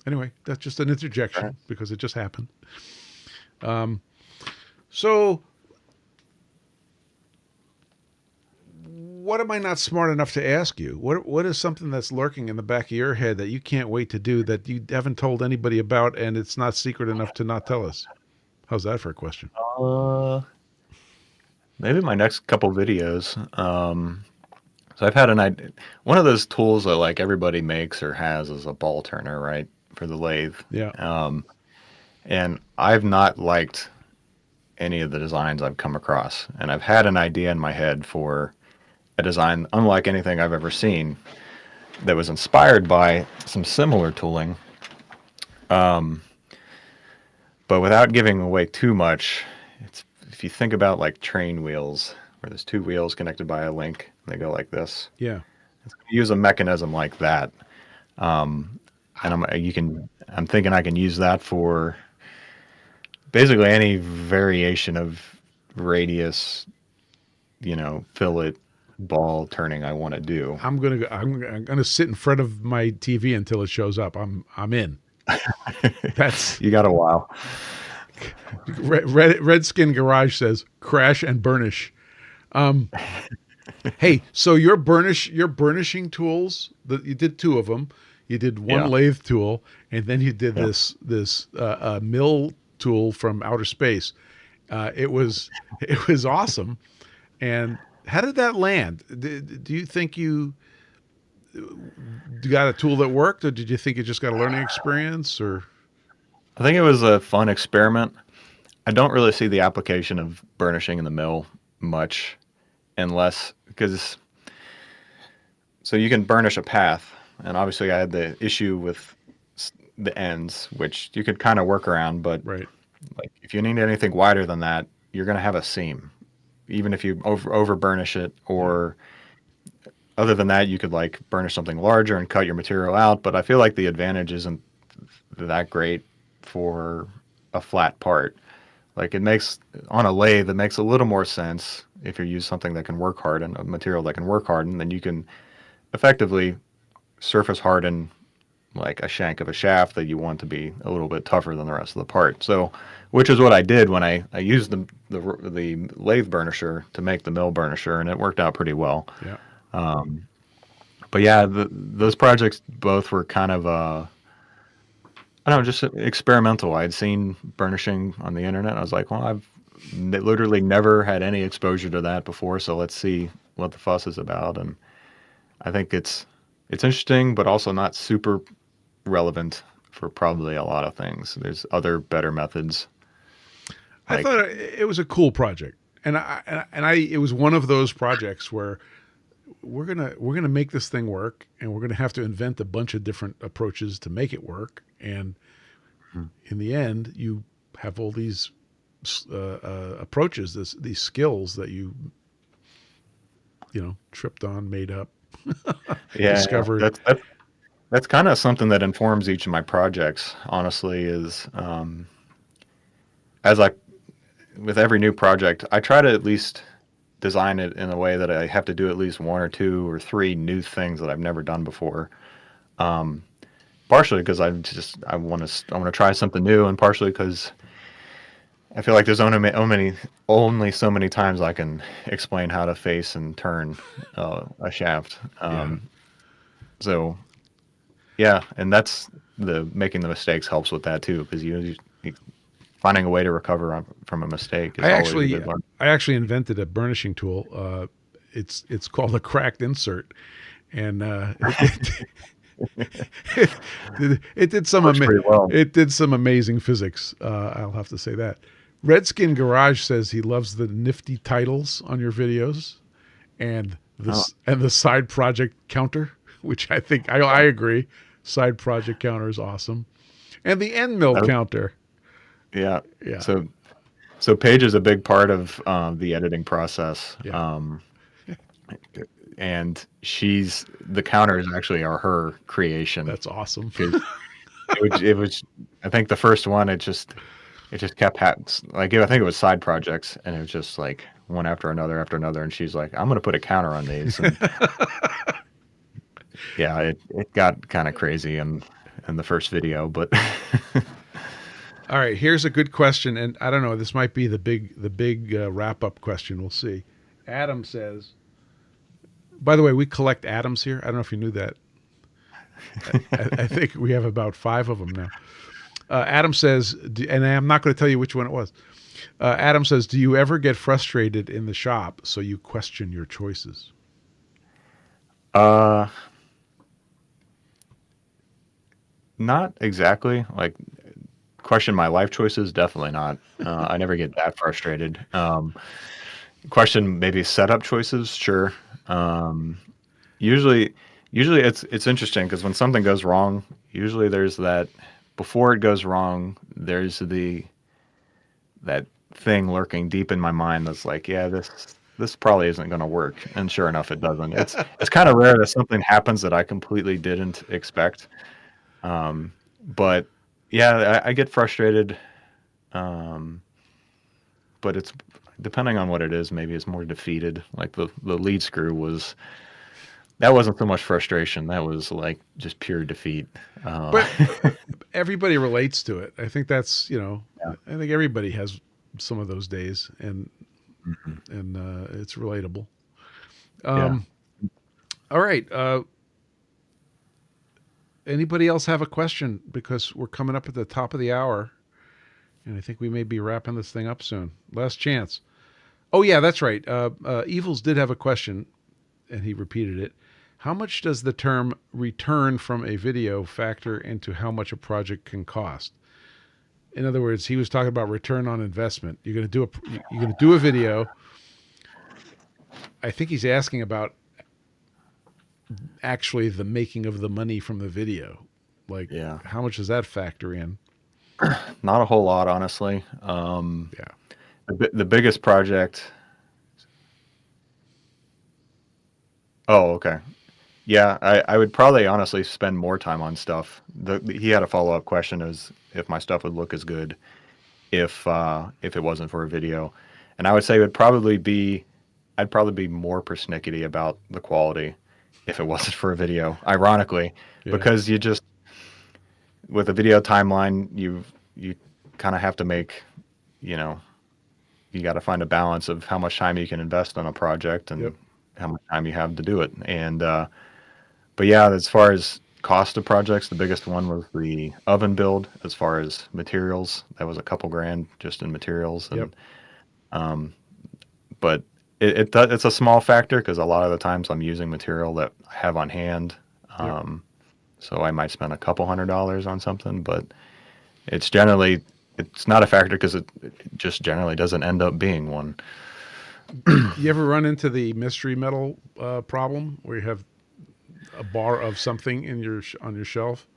Speaker 1: Anyway, that's just an interjection
Speaker 2: Right.
Speaker 1: because it just happened. So what am I not smart enough to ask you? What is something that's lurking in the back of your head that you can't wait to do that you haven't told anybody about and it's not secret enough to not tell us? How's that for a question?
Speaker 2: Maybe my next couple videos. So I've had an idea. One of those tools that like everybody makes or has is a ball turner, right, for the lathe.
Speaker 1: Yeah.
Speaker 2: And I've not liked any of the designs I've come across, and I've had an idea in my head for a design unlike anything I've ever seen that was inspired by some similar tooling. But without giving away too much, it's if you think about like train wheels, where there's two wheels connected by a link, and they go like this.
Speaker 1: Yeah.
Speaker 2: Use a mechanism like that, and I'm thinking I can use that for basically any variation of radius, fillet ball turning I want to do.
Speaker 1: I'm gonna sit in front of my TV until it shows up. I'm in. That's
Speaker 2: You got a while.
Speaker 1: Redskin Garage says crash and burnish. Hey, so your burnishing tools, you did two of them. You did one
Speaker 2: Yeah.
Speaker 1: lathe tool, and then you did
Speaker 2: Yeah.
Speaker 1: this mill tool from outer space. It was awesome. And how did that land? Do you think you got a tool that worked, or did you think you just got a learning experience? Or
Speaker 2: I think it was a fun experiment. I don't really see the application of burnishing in the mill much, unless because so you can burnish a path, and obviously I had the issue with the ends, which you could kind of work around, but
Speaker 1: right?
Speaker 2: like if you need anything wider than that, you're going to have a seam, even if you over burnish it. Or other than that, you could like burnish something larger and cut your material out. But I feel like the advantage isn't that great for a flat part. Like it makes on a lathe, it makes a little more sense if you use something that can work hard and a material that can work hard, and then you can effectively surface harden like a shank of a shaft that you want to be a little bit tougher than the rest of the part. So, which is what I did when I used the lathe burnisher to make the mill burnisher, and it worked out pretty well.
Speaker 1: Yeah.
Speaker 2: But yeah, those projects both were kind of I don't know, just experimental. I'd seen burnishing on the internet. I was like, well, I've literally never had any exposure to that before, so let's see what the fuss is about. And I think it's interesting, but also not super relevant for probably a lot of things. There's other better methods.
Speaker 1: I
Speaker 2: Like,
Speaker 1: thought it was a cool project, and it was one of those projects where we're gonna make this thing work, and we're gonna have to invent a bunch of different approaches to make it work, and in the end, you have all these approaches, these skills that tripped on, made up,
Speaker 2: yeah,
Speaker 1: discovered.
Speaker 2: that's kind of something that informs each of my projects. Honestly, is as I with every new project, I try to at least design it in a way that I have to do at least one or two or three new things that I've never done before. Um, Partially because I want to try something new, and partially because I feel like there's only so many times I can explain how to face and turn a shaft.
Speaker 1: Yeah.
Speaker 2: So yeah, and that's the making the mistakes helps with that too, because you finding a way to recover from a mistake is
Speaker 1: I
Speaker 2: always a
Speaker 1: actually
Speaker 2: good learn.
Speaker 1: I actually invented a burnishing tool. It's called a cracked insert, and it did some
Speaker 2: Works pretty well.
Speaker 1: it did some amazing physics. I'll have to say that. Redskin Garage says he loves the nifty titles on your videos, and
Speaker 2: Oh,
Speaker 1: the side project counter, which I think I agree. Side project counter is awesome, and the end mill
Speaker 2: that was-
Speaker 1: counter.
Speaker 2: yeah.
Speaker 1: Yeah,
Speaker 2: So Paige is a big part of the editing process.
Speaker 1: yeah,
Speaker 2: And the counters actually are her creation.
Speaker 1: that's awesome.
Speaker 2: 'Cause it was I think the first one it just kept like I think it was side projects, and it was just like one after another, and she's like, I'm gonna put a counter on these. And yeah, it got kind of crazy in the first video, but
Speaker 1: All right, here's a good question, and I don't know. This might be the big wrap up question. We'll see. Adam says. By the way, we collect atoms here. I don't know if you knew that. I think we have about 5 of them now. Adam says, and I'm not going to tell you which one it was. Adam says, do you ever get frustrated in the shop so you question your choices?
Speaker 2: not exactly. Like, question my life choices, definitely not. I never get that frustrated. Question maybe setup choices, sure. Usually it's interesting because when something goes wrong, usually there's that before it goes wrong, there's that thing lurking deep in my mind that's like, yeah, this probably isn't going to work, and sure enough, it doesn't. It's kind of rare that something happens that I completely didn't expect. But yeah, I get frustrated. Um, but it's depending on what it is. Maybe it's more defeated. Like the lead screw that wasn't so much frustration. That was like just pure defeat.
Speaker 1: But everybody relates to it. I think that's,
Speaker 2: Yeah.
Speaker 1: I think everybody has some of those days, and
Speaker 2: Mhm.
Speaker 1: it's relatable.
Speaker 2: Yeah.
Speaker 1: All right. Anybody else have a question? Because we're coming up at the top of the hour, and I think we may be wrapping this thing up soon. Last chance. Oh yeah, that's right. Evils did have a question, and he repeated it. How much does the term return from a video factor into how much a project can cost? In other words, he was talking about return on investment. You're going to do a video. I think he's asking about actually the making of the money from the video. Like,
Speaker 2: Yeah.
Speaker 1: how much does that factor in?
Speaker 2: Not a whole lot, honestly.
Speaker 1: Yeah.
Speaker 2: The biggest project. Oh, okay. Yeah, I would probably honestly spend more time on stuff. He had a follow-up question as if my stuff would look as good if it wasn't for a video. And I would say I'd probably be more persnickety about the quality if it wasn't for a video, ironically,
Speaker 1: Yeah.
Speaker 2: because with a video timeline, you kind of have to make, you know, you got to find a balance of how much time you can invest on a project and
Speaker 1: Yep.
Speaker 2: how much time you have to do it. And but yeah, as far as cost of projects, the biggest one was the oven build. As far as materials, that was a couple grand just in materials.
Speaker 1: Yep.
Speaker 2: And but it's a small factor because a lot of the times I'm using material that I have on hand.
Speaker 1: Yep.
Speaker 2: So I might spend a couple $100 on something, but it's not a factor because it just generally doesn't end up being one.
Speaker 1: You ever run into the mystery metal problem where you have a bar of something on your shelf?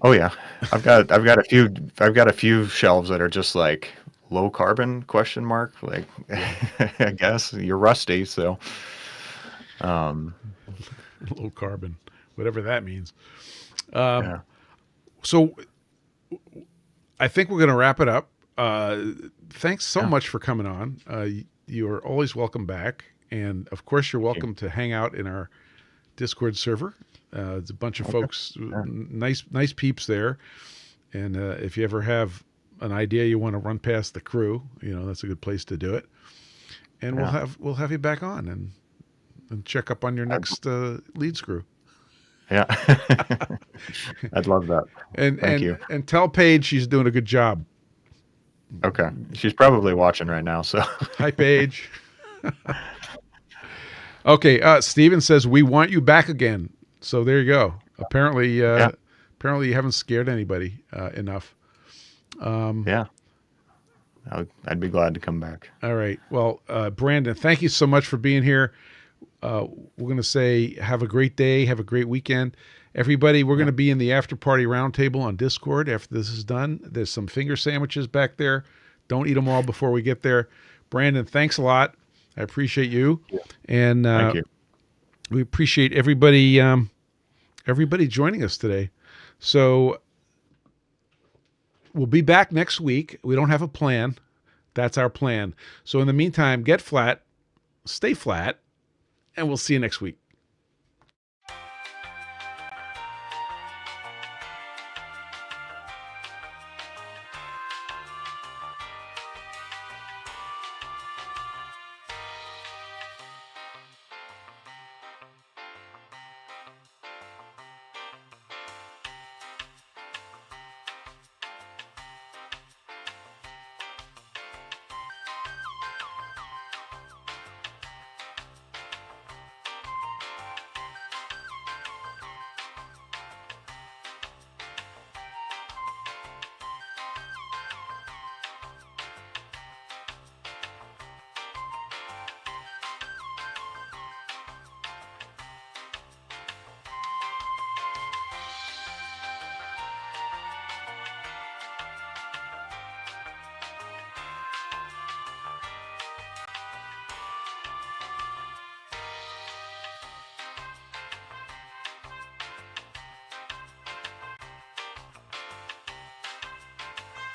Speaker 2: Oh yeah. I've got a few shelves that are just like low carbon ? Like I guess you're rusty, so
Speaker 1: Low carbon, whatever that means.
Speaker 2: yeah.
Speaker 1: So I think we're going to wrap it up. Thanks so much for coming on. You are always welcome back. And of course, you're welcome to hang out in our Discord server. It's a bunch of folks, nice peeps there. And if you ever have an idea you want to run past the crew, that's a good place to do it. And we'll have you back on and check up on your next lead screw.
Speaker 2: Yeah. I'd love that. Thank you.
Speaker 1: And tell Paige she's doing a good job.
Speaker 2: Okay. She's probably watching right now, so.
Speaker 1: Hi, Paige. Okay, Steven says, we want you back again. So there you go. Apparently you haven't scared anybody enough.
Speaker 2: Yeah. I'd be glad to come back.
Speaker 1: All right. Well, Brandon, thank you so much for being here. We're going to say have a great day. Have a great weekend. Everybody, we're going to be in the after party roundtable on Discord after this is done. There's some finger sandwiches back there. Don't eat them all before we get there. Brandon, thanks a lot. I appreciate you.
Speaker 2: Yeah.
Speaker 1: And
Speaker 2: thank you.
Speaker 1: We appreciate everybody joining us today. So we'll be back next week. We don't have a plan. That's our plan. So in the meantime, get flat, stay flat, and we'll see you next week.